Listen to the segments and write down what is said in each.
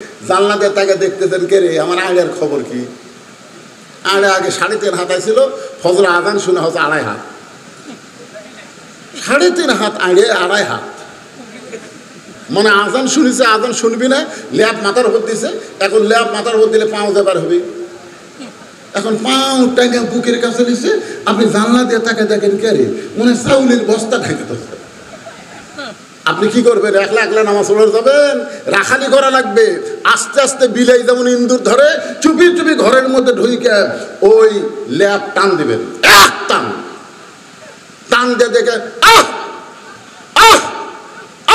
জানলা দিয়ে তাকে দেখতেছেন, কে রে? আমার আড়ের খবর কি? আড়ে আগে 3.5 হাত ছিল, ফজর আজান শুনে হচ্ছে 2.5 হাত। 3.5 হাত আড়ে 2.5 হাত, মানে আজান শুনেছে, আজান শুনবি না, ল্যাব মাথার উপর দিছে। এখন ল্যাব মাথার উপর দিলে পাও যাবার হবে। এখন পাউটাকে বুকের কাছে নিচ্ছে, আপনি জানলা দিয়ে তাকে দেখেন, কে রে? মনে চাউলের বস্তা ঢেকে ধরছে। আপনি কি করবেন? একলা একলা নামাজ পড়ে যাবেন? রাখালি করা লাগবে। আস্তে আস্তে বিলাই যেমন ইন্দুর ধরে, চুপি চুপি ঘরের মধ্যে ঢুকে ওই ল্যাব টান দিবেন। এক টান টান দিয়ে দেখে আহ আহ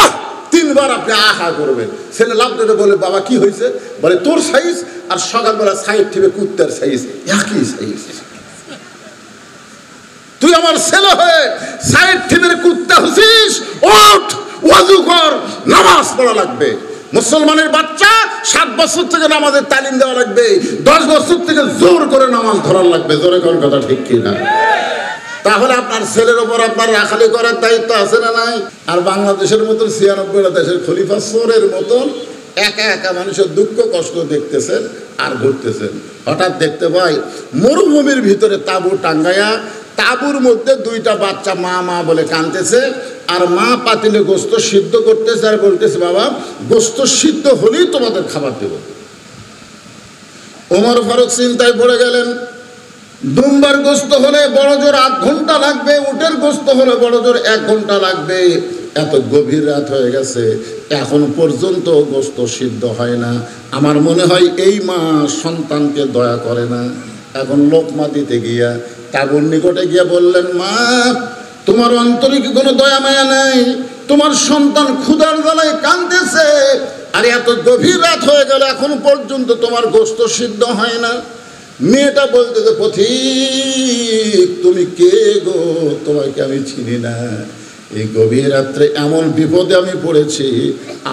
আহ 3 বার আপনি আহা করবেন। ছেলে লাভ দিতে বলে, বাবা কি হয়েছে? বলে, তোর সাইজ আর সকালবেলা সাইড থেকে কুত্তার সাইজ একই সাইজ। তুই আমার ছেলে হয়ে সাইড থেকে কুত্তা হচ্ছিস? ওঠ, ওয়াজু কর, নামাজ পড়া লাগবে। মুসলমানের বাচ্চা 7 বছর থেকে নামাজের তালিম দেওয়া লাগবে, 10 বছর থেকে জোর করে নামাজ ধরার লাগবে। জোরে কোন কথা ঠিক কি না? তাহলে আপনার ছেলের ওপর আপনার রাখালি করার দায়িত্ব আছে না নাই? আর বাংলাদেশের মতন 96টা দেশের খলিফা চোরের মতন একা একা মানুষের দুঃখ কষ্ট দেখতেছেন আর ঘুরতেছেন। হঠাৎ দেখতে পাই মরুভূমির ভিতরে তাঁবু টাঙ্গায়া, তাঁবুর মধ্যে 2টা বাচ্চা মা মা বলে কাঁদতেছে, আর মা পাতিলে গোস্ত সিদ্ধ করতেছে আর বলতেছে, বাবা গোস্ত সিদ্ধ হলেই তোমাদের খাবার দেব। ওমর ফারুক চিন্তায় পড়ে গেলেন। দুম্বার গোস্ত হলে বড় জোর 8 ঘন্টা লাগবে, উটের গোস্ত হলে বড় জোর 1 ঘন্টা লাগবে। এত গভীর রাত হয়ে গেছে, এখন পর্যন্ত গোস্ত সিদ্ধ হয় না। আমার মনে হয় এই মা সন্তানকে দয়া করে না। এখন লোকমা দিতে গিয়া তাঁবুর নিকটে গিয়ে বললেন, মা তোমার অন্তরে কি কোনো দয়া মায়া নাই? তোমার সন্তান ক্ষুধার জ্বালায় কাঁদতেছে, আর এত গভীর রাত হয়ে গেল এখন পর্যন্ত তোমার গোস্ত সিদ্ধ হয় না। মেয়েটা বলতেছে, পথিক তুমি কে গো? তোমাকে আমি চিনি না। এই গভীর রাত্রে এমন বিপদে আমি পড়েছি,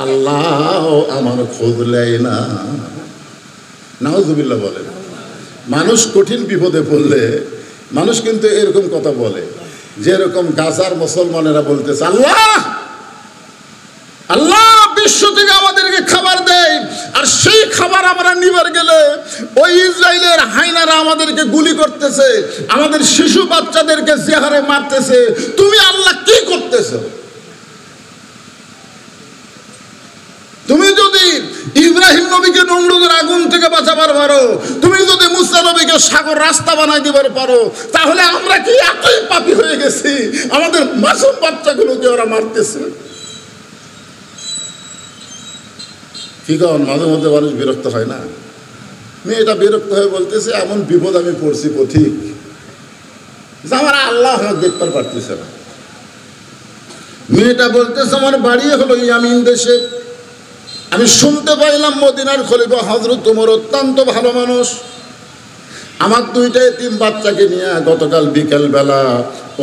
আল্লাহ আমার খোঁজ নেয় না। নাউজুবিল্লাহ বলেন। মানুষ কঠিন বিপদে পড়লে মানুষ কিন্তু এরকম কথা বলে, যেরকম গাজার মুসলমানেরা বলতেছে, আল্লাহ আল্লাহ বিশ্ব থেকে আমাদেরকে খাবার দেয়, আর সেই খাবার আমরা নিবার গেলে ওই ইসরায়েলের হাইনারা আমাদেরকে গুলি করতেছে, আমাদের শিশু বাচ্চাদেরকে যে হারে মারতেছে, তুমি আল্লাহ কি করতেছ? তুমি যদি ইব্রাহিম নবীকে নমরুদের আগুন থেকে বাঁচাবার পারো, তুমি যদি মুসা নবীকে সাগর রাস্তা বানাই দিবার পারো, তাহলে আমরা কি এতই পাপী হয়ে গেছি আমাদের মাসুম বাচ্চাগুলোকে ওরা মারতেছে? কি কারণ মাঝে মধ্যে মানুষ বিরক্ত হয় না? মেয়েটা বিরক্ত হয়ে বলতেছে, এমন বিপদ আমি পড়ছি পথিক, যে আমার আল্লাহ দেখতে পারতেছে না। মেয়েটা বলতেছে, আমার বাড়ি হলো ইয়ামিন দেশে, আমি শুনতে পাইলাম মদিনার খলিফা হযরত ওমর অত্যন্ত ভালো মানুষ। আমার 2টা এতিম বাচ্চাকে নিয়ে গতকাল বিকেলবেলা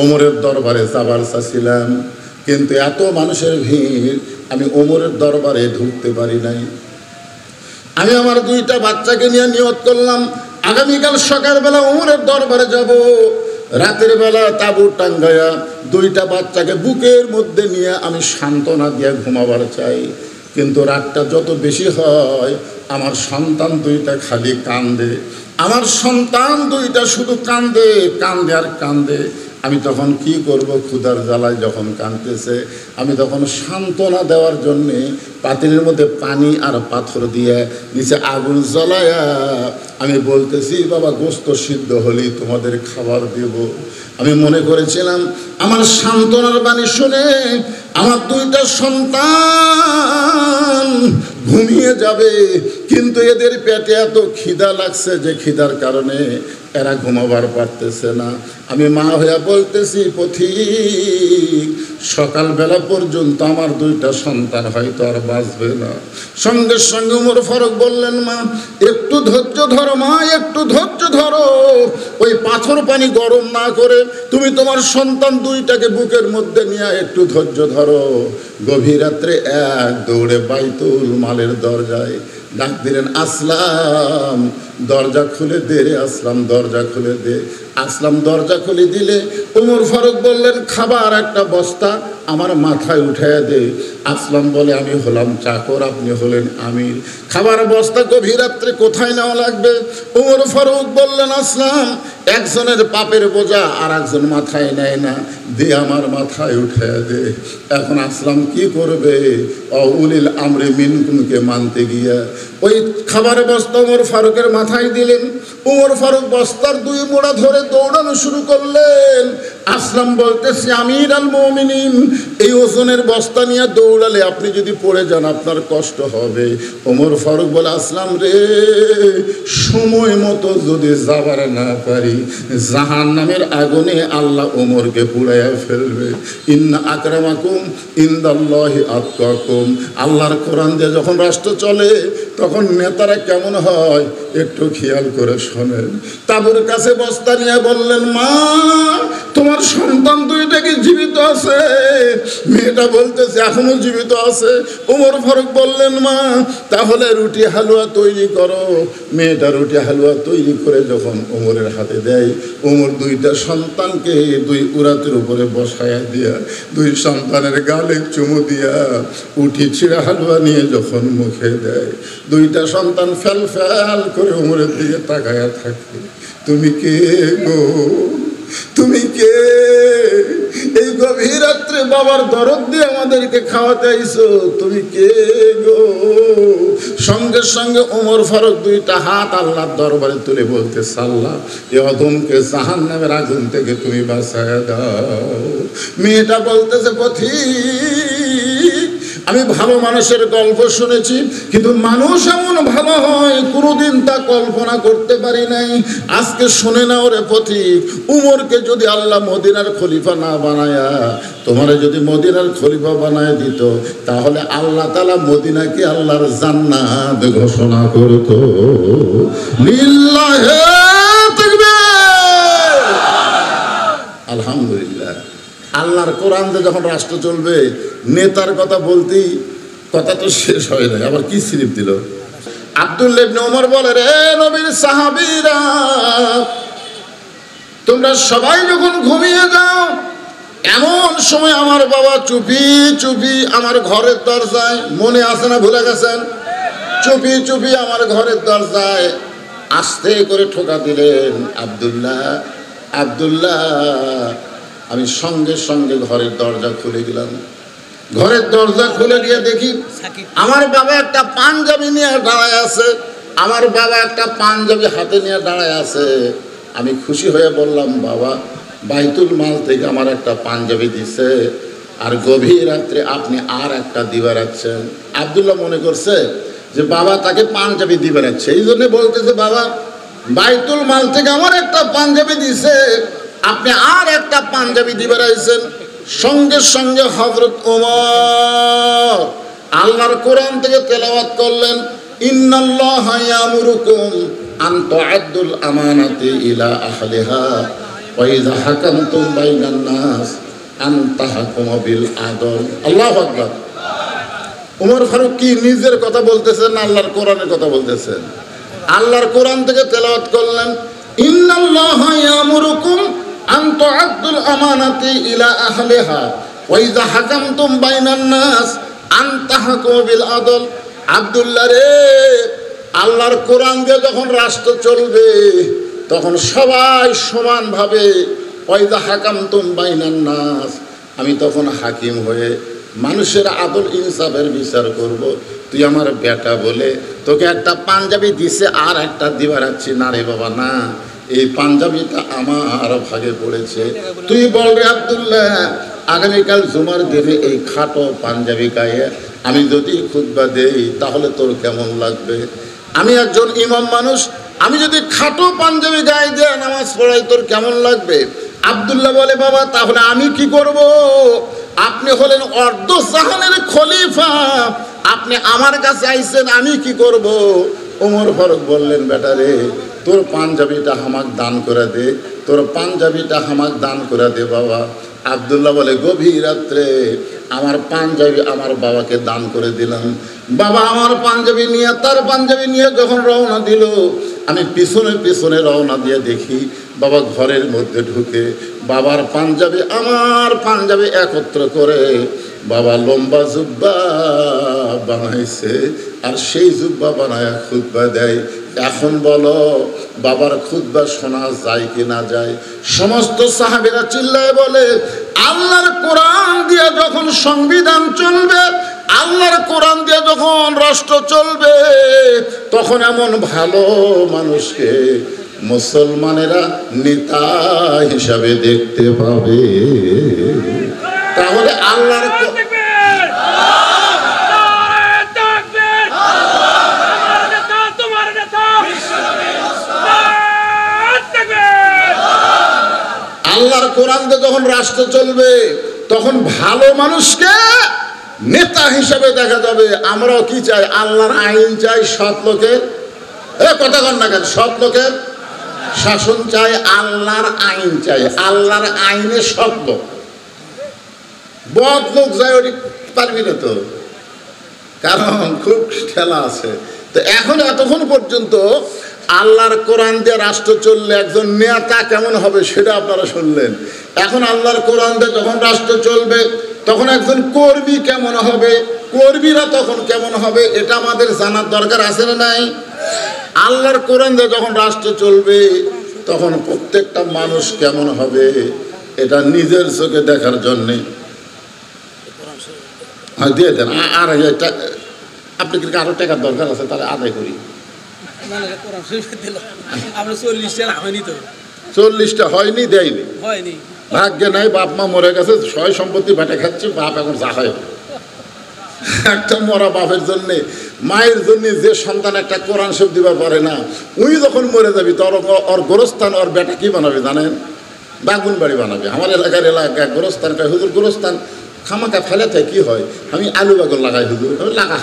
ওমরের দরবারে যাবার চাচ্ছিলাম, কিন্তু এত মানুষের ভিড় আমি ওমরের দরবারে ঢুকতে পারি নাই। আমি আমার 2টা বাচ্চাকে নিয়ে নিয়ত করলাম, আগামীকাল সকালবেলা ওমরের দরবারে যাব। রাতের বেলা তাঁবু টাঙ্গায়া 2টা বাচ্চাকে বুকের মধ্যে নিয়ে আমি সান্ত্বনা দিয়ে ঘুমাবার চাই। কিন্তু রাতটা যত বেশি হয়, আমার সন্তান 2টা খালি কান্দে, আমার সন্তান 2টা শুধু কান্দে কান্দে আর কান্দে। আমি তখন কি করব? ক্ষুধার জ্বালায় যখন কাঁদতেছে, আমি তখন সান্ত্বনা দেওয়ার জন্যে পাতিলের মধ্যে পানি আর পাথর দিয়ে নিচে আগুন জ্বালায়া আমি বলতেছি, বাবা গোস্ত সিদ্ধ হলেই তোমাদের খাবার দেব। আমি মনে করেছিলাম আমার সান্ত্বনার বাণী শুনে আমার 2টা সন্তান ঘুমিয়ে যাবে, কিন্তু এদের পেটে এত খিদা লাগছে যে খিদার কারণে এরা ঘুমাবার পারতেছে না। আমি মা হইয়া বলতেছি, পথিক সকালবেলা পর্যন্ত আমার 2টা সন্তান হয়তো আর বাঁচবে না। সঙ্গে সঙ্গে ওমর ফারুক বললেন, মা একটু ধৈর্য ধরো, মা একটু ধৈর্য ধরো, ওই পাথর পানি গরম না করে তুমি তোমার সন্তান 2টাকে বুকের মধ্যে নিয়ে একটু ধৈর্য ধরো। গভীর রাত্রে এক দৌড়ে বাইতুল মালের দরজায় ডাক দিলেন, আসলাম দরজা খুলে দে রে আসলাম, দরজা খুলে দে। আসলাম দরজা খুলে দিলে ওমর ফারুক বললেন, খাবার একটা বস্তা আমার মাথায় উঠাইয়া দে। আসলাম বলে আমি হলাম চাকর, আপনি হলেন আমির। খাবার বস্তা গভীর রাত্রে কোথায় নেওয়া লাগবে? ওমর ফারুক বললেন আসলাম, একজনের পাপের বোঝা আর একজন মাথায় নেয় না, দে আমার মাথায় উঠাইয়া দে। এখন আসলাম কি করবে? উলিল আমরে মিনকুমকে মানতে গিয়া ওই খাবার বস্তা ওমর ফারুকের মাথায় দিলেন। ওমর ফারুক বস্তার দুই মোড়া ধরে দৌড়ানো শুরু করলেন। আসলাম বলতেছে আমির আল মুমিনিন, এই ওজনের বস্তা নিয়ে দৌড়ালে আপনি যদি পড়ে যান আপনার কষ্ট হবে। ওমর ফারুক বলে আসলাম রে, সময় মতো যদি যাবার না পারি জাহান্নামের আগুনে আল্লাহ ওমরকে পুড়াইয়া ফেলবে। ইন্না আকরামাকুম ইনদাল্লাহি আতকাকুম। আল্লাহর কোরআন দিয়ে যখন রাষ্ট্র চলে তখন নেতারা কেমন হয় একটু খেয়াল করে শোনেন। তাবুর কাছে বস্তা নিয়ে বললেন মা, তোমার সন্তান দুইটা কি জীবিত আছে? মেয়েটা বলতেছে এখনো জীবিত আছে। ওমর ফারুক বললেন মা, তাহলে রুটি হালুয়া তৈরি করো। মেয়েটা রুটি হালুয়া তৈরি করে যখন ওমরের হাতে দেয়, ওমর দুইটা সন্তানকে দুই উরাতের উপরে বসায়া দিয়া দুই সন্তানের গালে চুমু দিয়া উঠি ছিঁড়া হালুয়া নিয়ে যখন মুখে দেয়, দুইটা সন্তান ফ্যাল ফ্যাল করে ওমরের দিকে তাকায়া থাকে। তুমি কে গো? তুমি কে? এই গভীর রাত্রে বাবার দরদ দিয়ে আমাদেরকে খাওয়াতে আইছো, তুমি কে গো? সঙ্গে সঙ্গে ওমর ফারুক দুইটা হাত আল্লাহর দরবারে তুলে বলতে আল্লাহ, এ অদমকে জাহান্নামের আগুন থেকে তুমি বাঁচায়া দাও। মেয়েটা বলতেছে পথিক, আমি ভালো মানুষের গল্প শুনেছি, কিন্তু মানুষ এমন ভালো হয় কোনোদিন তা কল্পনা করতে পারি নাই। আজকে শুনে নাও রে পথিক, উমরকে যদি আল্লাহ মদিনার খলিফা না বানায়া তোমারে যদি মদিনার খলিফা বানায় দিত, তাহলে আল্লাহ তাআলা মদিনাকে আল্লাহর জান্নাত ঘোষণা করত। লিল্লাহি তাকবীর। আলহামদুলিল্লাহ। আল্লাহর কোরআন দিয়ে যখন রাষ্ট্র চলবে, নেতার কথা বলতেই কথা তো শেষ হয় না, আবার কি স্লিপ দিল। আব্দুল্লাহ ইবনে ওমর বলে, রে নবীর সাহাবীরা, তোমরা সবাই যখন ঘুমিয়ে যাও, এমন সময় আমার বাবা চুপি চুপি আমার ঘরের দরজায়, মনে আছে না ভুলে গেছেন? চুপি চুপি আমার ঘরের দরজায় আস্তে করে ঠোকা দিলেন, আব্দুল্লাহ আব্দুল্লাহ। আমি সঙ্গে সঙ্গে ঘরের দরজা খুলে দিলাম। ঘরের দরজা খুলে গিয়ে দেখি আমার বাবা একটা পাঞ্জাবি নিয়ে দাঁড়ায় আছে। আমার বাবা একটা পাঞ্জাবি হাতে নিয়ে দাঁড়ায় আছে। আমি খুশি হয়ে বললাম, বাবা, বাইতুল মাল থেকে আমার একটা পাঞ্জাবি দিছে, আর গভীর রাত্রে আপনি আর একটা দিবা রাখছেন। আব্দুল্লাহ মনে করছে যে বাবা তাকে পাঞ্জাবি দিবে রাখছে, এই জন্য বলতেছে, বাবা, বাইতুল মাল থেকে আমার একটা পাঞ্জাবি দিছে, আপনি আর একটা পাঞ্জাবি দিবে রাখছেন। সঙ্গে সঙ্গে হযরত ওমর আল্লাহর কোরআন থেকে তেলাওয়াত করলেন, ইন্নাল্লাহা ইয়ামুরুকুম আন তুআদ্দুল আমানাতি ইলা আহলিহা ওয়া ইযা হাকামতুম বাইনান নাস আন তাহকুমু বিল আদল। আল্লাহু আকবার। ওমর ফারুক কি নিজের কথা বলতেছেন না আল্লাহর কোরআনের কথা বলতেছেন? আল্লাহর কোরআন থেকে তেলাওয়াত করলেন, ইন্নাল্লাহা ইয়ামুরুকুম আন তুআদ্দুল আমানাতি ইলা আহলিহা ওয়া ইযা হাকামতুম বাইনান নাস আন তাহকুমু বিল আদল। আব্দুল্লাহ রে, আল্লাহর কোরআন দিয়ে যখন রাষ্ট্র চলবে তখন সবাই সমানভাবে, ওয়া ইযা হাকামতুম বাইনান নাস, আমি তখন হাকিম হয়ে মানুষের আদল ইনসাফের বিচার করব। তুই আমার বেটা বলে তোকে একটা পাঞ্জাবি দিছে, আর একটা দিবা রাখছি না রে বাবা, না, এই পাঞ্জাবিটা আমার ভাগে পড়েছে। তুই বল রে আব্দুল্লাহ, আগামীকাল জুমার দিনে এই খাটো পাঞ্জাবি গায়ে আমি যদি খুতবা দেই তাহলে তোর কেমন লাগবে? আমি একজন ইমাম মানুষ, আমি যদি খাটো পাঞ্জাবি গায়ে দিয়ে নামাজ পড়াই তোর কেমন লাগবে? আব্দুল্লাহ বলে, বাবা, তাহলে আমি কি করব? আপনি হলেন অর্ধ জাহানের খলিফা, আপনি আমার কাছে আইছেন, আমি কি করব? ওমর ফারুক বললেন, বেটা রে, তোর পাঞ্জাবিটা আমাকে দান করে দে, তোর পাঞ্জাবিটা আমাকে দান করে দে বাবা। আব্দুল্লাহ বলে, গভীর রাত্রে আমার পাঞ্জাবি আমার বাবাকে দান করে দিলাম। বাবা আমার পাঞ্জাবি নিয়ে তার পাঞ্জাবি নিয়ে যখন রওনা দিল, আমি পিছনে পিছনে রওনা দিয়ে দেখি বাবা ঘরের মধ্যে ঢুকে বাবার পাঞ্জাবি আমার পাঞ্জাবি একত্র করে বাবা লম্বা জুব্বা বানাইছে, আর সেই জুব্বা বানায় খুতবা দেয়। এখন বলো বাবার খুতবা শোনা যায় কি না যায়? সমস্ত সাহাবীরা চিল্লায় বলে, আল্লাহর কোরআন দিয়ে যখন সংবিধান চলবে, আল্লাহর কোরআন দিয়ে যখন রাষ্ট্র চলবে, তখন এমন ভালো মানুষকে মুসলমানেরা নেতা হিসাবে দেখতে পাবে। তাহলে আল্লাহর আল্লাহর কোরআন দিয়ে যখন রাষ্ট্র চলবে, তখন ভালো মানুষকে নেতা হিসাবে দেখা যাবে। আমরাও কি চাই? আল্লাহর আইন চাই, সৎ লোকের কথা কন না কেন, সৎ লোকের শাসন চাই, আল্লাহর আইন চাই। আল্লাহর আইনে সৎ লোক, বদ লোক যায় ওটি পারবি না তো, কারণ খুব ঠেলা আছে। তো এখন এতক্ষণ পর্যন্ত আল্লাহর কোরআন দিয়ে রাষ্ট্র চললে একজন নেতা কেমন হবে সেটা আপনারা শুনলেন। এখন আল্লাহর কোরআন দিয়ে যখন রাষ্ট্র চলবে, তখন একজন কর্মী কেমন হবে, কর্মীরা তখন কেমন হবে, এটা আমাদের জানার দরকার আছে না নাই? আল্লাহর কোরআন দিয়ে যখন রাষ্ট্র চলবে, তখন প্রত্যেকটা মানুষ কেমন হবে এটা নিজের চোখে দেখার জন্যে দিয়ে দেন। আর আপনি কি আরো টাকার দরকার আছে? তাহলে আদায় করি। 40টা হয়নি, দেয়নি, ভাগ্যে নাই। বাপ মা মরে গেছে, সয় সম্পত্তি ভাটে খাচ্ছে, বাপ এখন যা হয়। একটা মরা বাপের জন্য, মায়ের জন্য যে সন্তান একটা কোরআন শরীফ দিবার পারে না, উনি যখন মরে যাবি তোর ওর গোরস্থান ওর বেটা কি বানাবে জানেন? বাগুন বাড়ি বানাবে। আমার এলাকার গোরস্থান কয়, হুজুর গোরস্থান খামাকা ফেলে থাকে কি হয়? আমি আলু বাগুন লাগাই। হুজুর লাগা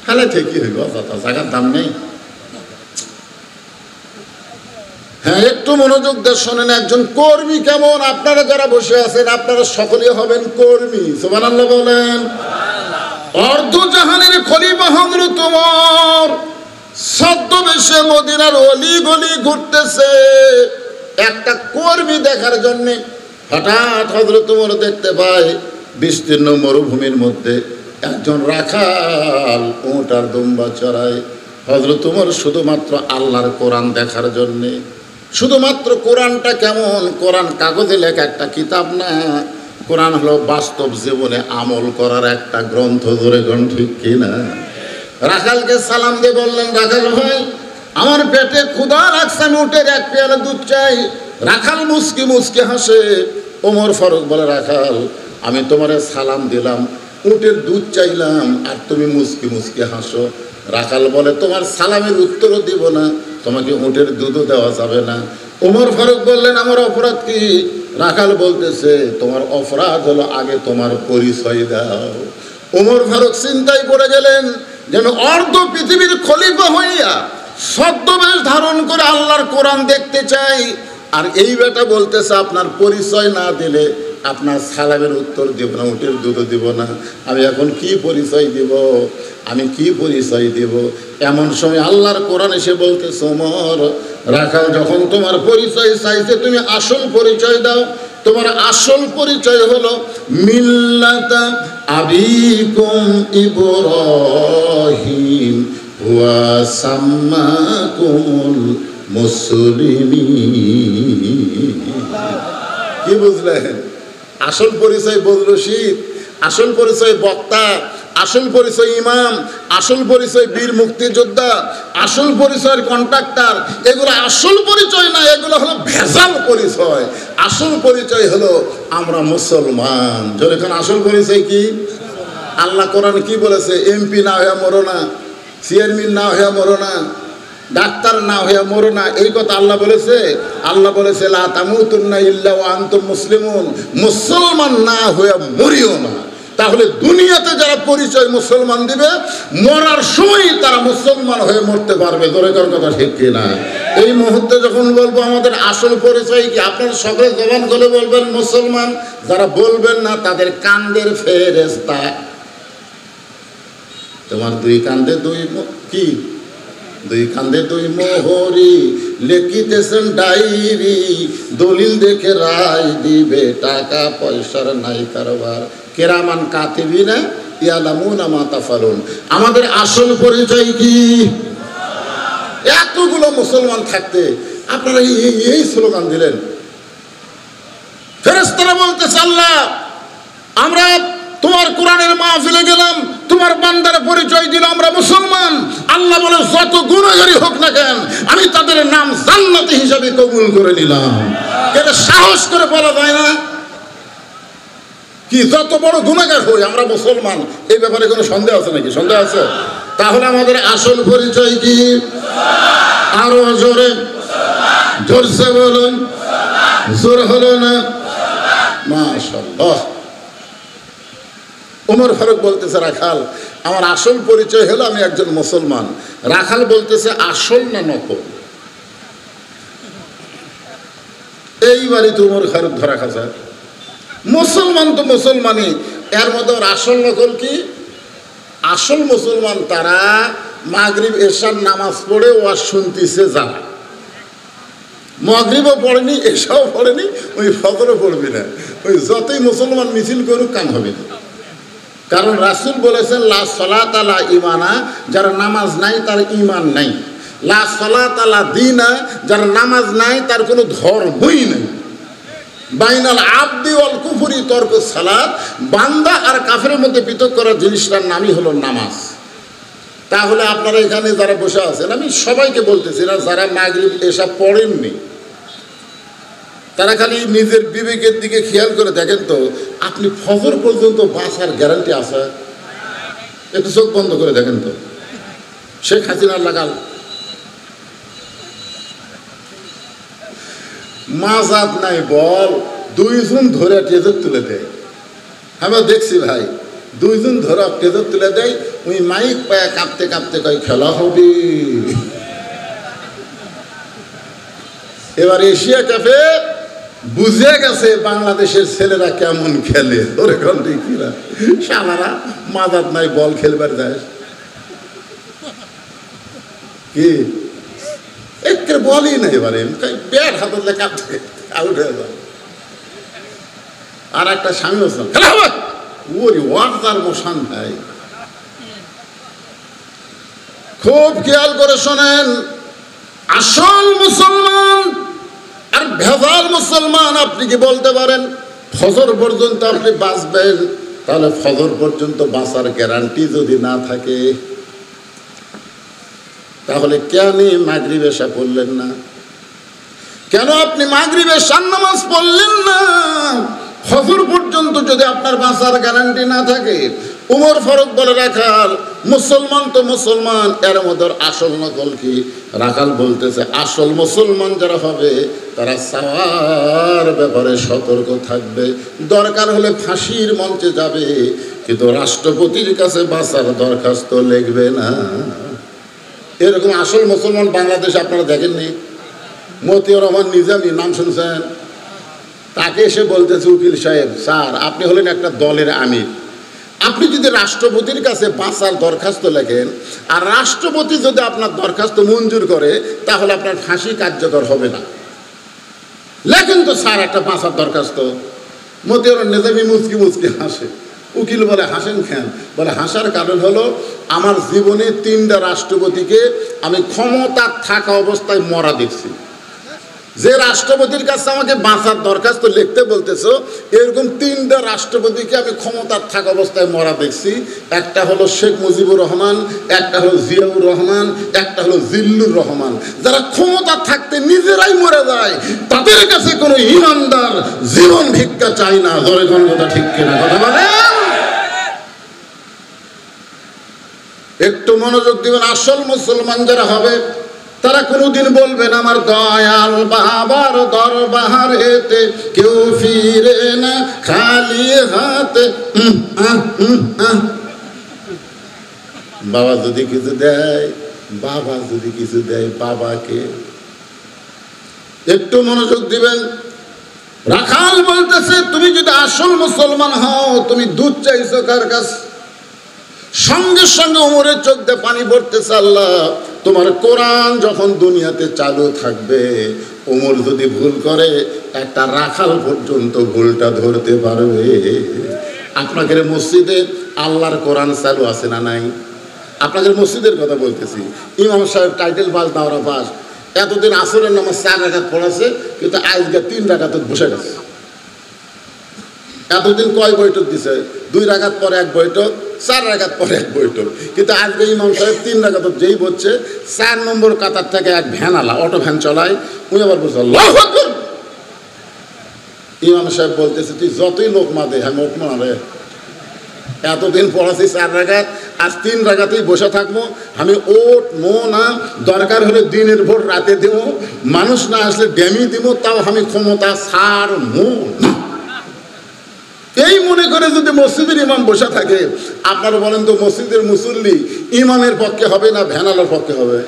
ফেলে থেকে কি হইব? জায়গার দাম নেই। হ্যাঁ, একটু মনোযোগ দিয়ে শোনেন। একজন কর্মী কেমন? আপনারা যারা বসে আছেন, আপনারা সকলে হবেন কর্মী। সুবহানাল্লাহ বলেন। অর্ধজাহানের খলিফা হযরত ওমর ছদ্মবেশে মদিনার অলি গলি ঘুরতেছে একটা কর্মী দেখার জন্য। হঠাৎ হযরত ওমর দেখতে পায় বিস্তীর্ণ মরুভূমির মধ্যে একজন রাখাল উট আর দুম্বা চড়ায়। হযরত ওমর শুধুমাত্র আল্লাহর কোরআন দেখার জন্যে, শুধুমাত্র কোরআনটা কেমন, কোরআন কাগজে লেখা একটা কিতাব না, কোরআন হলো বাস্তব জীবনে আমল করার একটা গ্রন্থ। ধরে গণ ঠিক কিনা? রাখালকে সালাম দিয়ে বললেন, রাখাল ভাই আমার পেটে ক্ষুধা লাগছে, আমি উটের এক পেয়ালা দুধ চাই। রাখাল মুচকি মুচকি হাসে। ওমর ফারুক বলে, রাখাল আমি তোমারে সালাম দিলাম, উটের দুধ চাইলাম, আর তুমি মুচকি মুচকি হাসো। রাখাল বলে, তোমার সালামের উত্তরও দিব না, তোমাকে উটের দুধও দেওয়া যাবে না। ওমর ফারুক বললেন, আমার অপরাধ কি? রাখাল বলতেছে, তোমার অপরাধ হলো আগে তোমার পরিচয় দাও। ওমর ফারুক চিন্তায় পড়ে গেলেন, যেন অর্ধ পৃথিবীর খলিফা হইয়া ছদ্মবেশ ধারণ করে আল্লাহর কোরআন দেখতে চাই, আর এই বেটা বলতেছে আপনার পরিচয় না দিলে আপনার সালামের উত্তর দিব না, উটের দুধও দিব না। আমি এখন কি পরিচয় দিব? আমি কি পরিচয় দিব? এমন সময় আল্লাহর কোরআন এসে বলতেছে, ওমর রাখাল যখন তোমার পরিচয় চাইছে, তুমি আসল পরিচয় দাও। তোমার আসল পরিচয় হলো মিল্লাতা আবিকুম ইব্রাহিম ওয়া সাম্মাকুমুল মুসলিমিন। কি বুঝলেন? আসল পরিচয় বদ রশিদ, আসল পরিচয় বক্তা, আসল পরিচয় ইমাম, আসল পরিচয় বীর মুক্তিযোদ্ধা, আসল পরিচয়ের কন্ট্রাক্টর, এগুলো আসল পরিচয় না, এগুলো হলো ভেজাল পরিচয়। আসল পরিচয় হলো আমরা মুসলমান। যখন আসল পরিচয় কি? আল্লাহ কোরআন কি বলেছে? এমপি না হয়ে মরো না, চেয়ারম্যান না হয়ে মরো না, ডাক্তার না হয়ে মরো না, এই কথা আল্লাহ বলেছে। আল্লাহ বলেছে, লা তামুতুন্না ইল্লা ওয়া আনতুম মুসলিমুন, মুসলমান না হয়ে মরিও না। তাহলে দুনিয়াতে যারা পরিচয় মুসলমান দিবে, মরার সময় তারা মুসলমান হয়ে মরতে পারবে। ধরে করার কথা ঠিক কিনা? এই মুহূর্তে যখন বলবো আমাদের আসল পরিচয় কি, আপনারা সকলে জবান করে বলবেন মুসলমান। যারা বলবেন না তাদের কান্দের ফেরেশতা। তোমার দুই কান্দে দুই কান্দে দুই মোহরি, লিখিতেছেন ডায়েরি, দলিল দেখে রায় দিবে, টাকা পয়সার নাই কারবার, কেরামান কাতিবিনা ইয়ালামুনা মা তাফালুন। আমাদের আসল পরিচয় কি? এতগুলো মুসলমান থাকতে আপনারা এই স্লোগান দিলেন। ফেরেশতারা বলতেছে, আল্লাহ আমরা তোমার কোরআনের মাহফিলে গেলাম, তোমার বান্দার পরিচয় দিল আমরা মুসলমান। আল্লাহ বলে যত গুনাহগারী হোক না কেন, আমি তাদের নাম জান্নাতি হিসাবে কবুল করে নিলাম। এটা সাহস করে বলা যায় না কি? যত বড় গুনাহগার হই আমরা মুসলমান, এই ব্যাপারে কোনো সন্দেহ আছে নাকি? সন্দেহ আছে? তাহলে আমাদের আসল পরিচয় কি? আরো জোরে, জোরসে বলুন। জোর হলো না? মাশাআল্লাহ। ওমর ফারুক বলতেছে, রাখাল আমার আসল পরিচয় হলো আমি একজন মুসলমান। রাখাল বলতেছে, আসল না নকল? এইবারই তো ওমর ফারুক ধরা খাসা। মুসলমান তো মুসলমানই, এর মধ্যে আসল নকল কি? আসল মুসলমান তারা মাগরিব এশার নামাজ পড়ে ওয়াজ শুনতেছে, যারা মাগরিবও পড়েনি, এশাও পড়েনি, ওই ফজরও পড়বি না, ওই যতই মুসলমান মিছিল করুক কাম হবে না। কারণ রাসূল বলেছেন, লা সালাতা লা ঈমানা, যার নামাজ নাই তার ঈমান নাই। লা সালাতা লা দীনা, যার নামাজ নাই তার কোনো ধর্মই নাই। বাইনাল আবদি ওয়াল কুফরি তরকুস সালাত, বান্দা আর কাফেরের মধ্যে পৃথক করার জিনিসটার নামই হলো নামাজ। তাহলে আপনারা এখানে যারা বসে আছেন, আমি সবাইকে বলতেছি না, যারা মাগরিব এশা পড়েননি তারা খালি নিজের বিবেকের দিকে খেয়াল করে দেখেন তো, আপনি ফজর পর্যন্ত বাঁচার গ্যারান্টি আছে? একটু চোখ বন্ধ করে দেখেন তো। শেখ হাসিনার লাগাল মাজাত নাই বল, দুইজন ধরে টেজর তুলে দেয়। আমরা দেখছি ভাই, দুইজন ধরে টেজর তুলে দেয়, ওই মাইক পায়ে কাঁপতে কাঁপতে কয় খেলা হবে। এবার এশিয়া কাপে বুঝে গেছে বাংলাদেশের ছেলেরা কেমন খেলে। ওরে ঘন্টি কিরা সালারা মাজাত নাই বল খেলবার যায় কি? একে বলই না, এবারে ব্যাট হাতে কাঁপতে আউট হয়ে যায়। আর একটা স্বামী হোসেন খেলা হবে, ওরে ওয়ার্দার মোশান ভাই। খুব খেয়াল করে শোনেন, আসল মুসলমান আর ভেজাল মুসলমান। আপনি কি বলতে পারেন ফজর পর্যন্ত আপনি বাঁচবেন? তাহলে ফজর পর্যন্ত বাঁচার গ্যারান্টি যদি না থাকে, তাহলে কেন মাগরিব এশা পড়লেন না? কেন আপনি মাগরিব এশার নামাজ পড়লেন না? ফজর পর্যন্ত যদি আপনার বাঁচার গ্যারান্টি না থাকে। উমর ফারুক বলে, রাখাল মুসলমান তো মুসলমান, এর মধ্যে আসল নকল কি? রাখাল বলতেছে, আসল মুসলমান যারা হবে তারা সাওয়ার ব্যাপারে সতর্ক থাকবে। দরকার হলে ফাঁসির মঞ্চে যাবে, কিন্তু রাষ্ট্রপতির কাছে বাঁচার দরখাস্ত লিখবে না। এরকম আসল মুসলমান বাংলাদেশে আপনারা দেখেননি? মতিউর রহমান নিজামী নাম শুনছেন? তাকে এসে বলতেছে, উকিল সাহেব স্যার আপনি হলেন একটা দলের আমির, আপনি যদি রাষ্ট্রপতির কাছে বাঁচার দরখাস্ত লেখেন আর রাষ্ট্রপতি যদি আপনার দরখাস্ত মঞ্জুর করে, তাহলে আপনার ফাঁসি কার্যকর হবে না। লেখেন তো স্যার একটা বাঁচার দরখাস্ত। মতিউর নিজামী মুচকি মুচকি হাসে। উকিল বলে, হাসেন কেন? বলে, হাসার কারণ হলো আমার জীবনে 3টা রাষ্ট্রপতিকে আমি ক্ষমতা থাকা অবস্থায় মরা দেখছি। যে রাষ্ট্রপতির কাছে আমাকে বাঁচার দরখাস্ত লিখতে বলতেছো, এরকম 3টা রাষ্ট্রপতিকে আমি ক্ষমতার থাকা অবস্থায় মরা দেখছি। একটা হলো শেখ মুজিবুর রহমান, একটা হলো জিয়াউর রহমান, একটা হলো জিল্লুর রহমান। যারা ক্ষমতা থাকতে নিজেরাই মরে যায়, তাদের কাছে কোনো ইমানদার জীবন ভিক্ষা চাই না। ধরে কোন কথা ঠিক কিনা? কথা বলেন, একটু মনোযোগ দিবেন। আসল মুসলমান যারা হবে তারা কোনোদিন বলবেন আমার দয়াল বাবার দরবারেতে কেউ ফিরে না খালি হাতে। বাবা যদি কিছু দেয়, বাবা যদি কিছু দেয়, বাবাকে একটু মনোযোগ দিবেন। রাখাল বলতেছে তুমি যদি আসল মুসলমান হও, তুমি দুধ চাইছো কার কাছে? সঙ্গে সঙ্গে ওমরের চোখ দিয়ে পানি পড়তেছে। আল্লাহ, তোমার কোরআন যখন দুনিয়াতে চালু থাকবে, ওমর যদি ভুল করে একটা রাখাল পর্যন্ত ভুলটা ধরতে পারবে। আপনাদের মসজিদে আল্লাহর কোরআন চালু আছে না নাই? আপনাদের মসজিদের কথা বলতেছি। ইমাম সাহেব টাইটেল পাস দাওরা পাস, এতদিন আসরের নামাজ 4 রাকাত পড়াছে, কিন্তু আজকে 3 রাকাত বসে গেছে। এতদিন কয় বৈঠক দিছে? 2 রাকাত পরে 1 বৈঠক, 4 রাকাত পরে 1 বৈঠক, কিন্তু আজকে ইমাম সাহেব 3 রাকাত যেই বলছে, 4 নম্বর কাতার থেকে এক ভ্যানালা অটো ভ্যান চলায়, উনি আবার বলছে আল্লাহু আকবার। ইমাম সাহেব বলতেছে তুই যতই লোক মাদে, হ্যাঁ লোক মারে, এতদিন পড়াছি 4 রাকাত, আজ 3 রাকাতেই বসে থাকবো। আমি ওট মো না, দরকার হলে দিনের ভোর রাতে দেব, মানুষ না আসলে ড্যামি দিব, তাও আমি ক্ষমতা ছাড় মো না। এই মনে করে যদি মসজিদের ইমাম বসে থাকে, আপনারা বলেন তো মসজিদের মুসল্লি ইমামের পক্ষে হবে না ভ্যানালার পক্ষে হবে?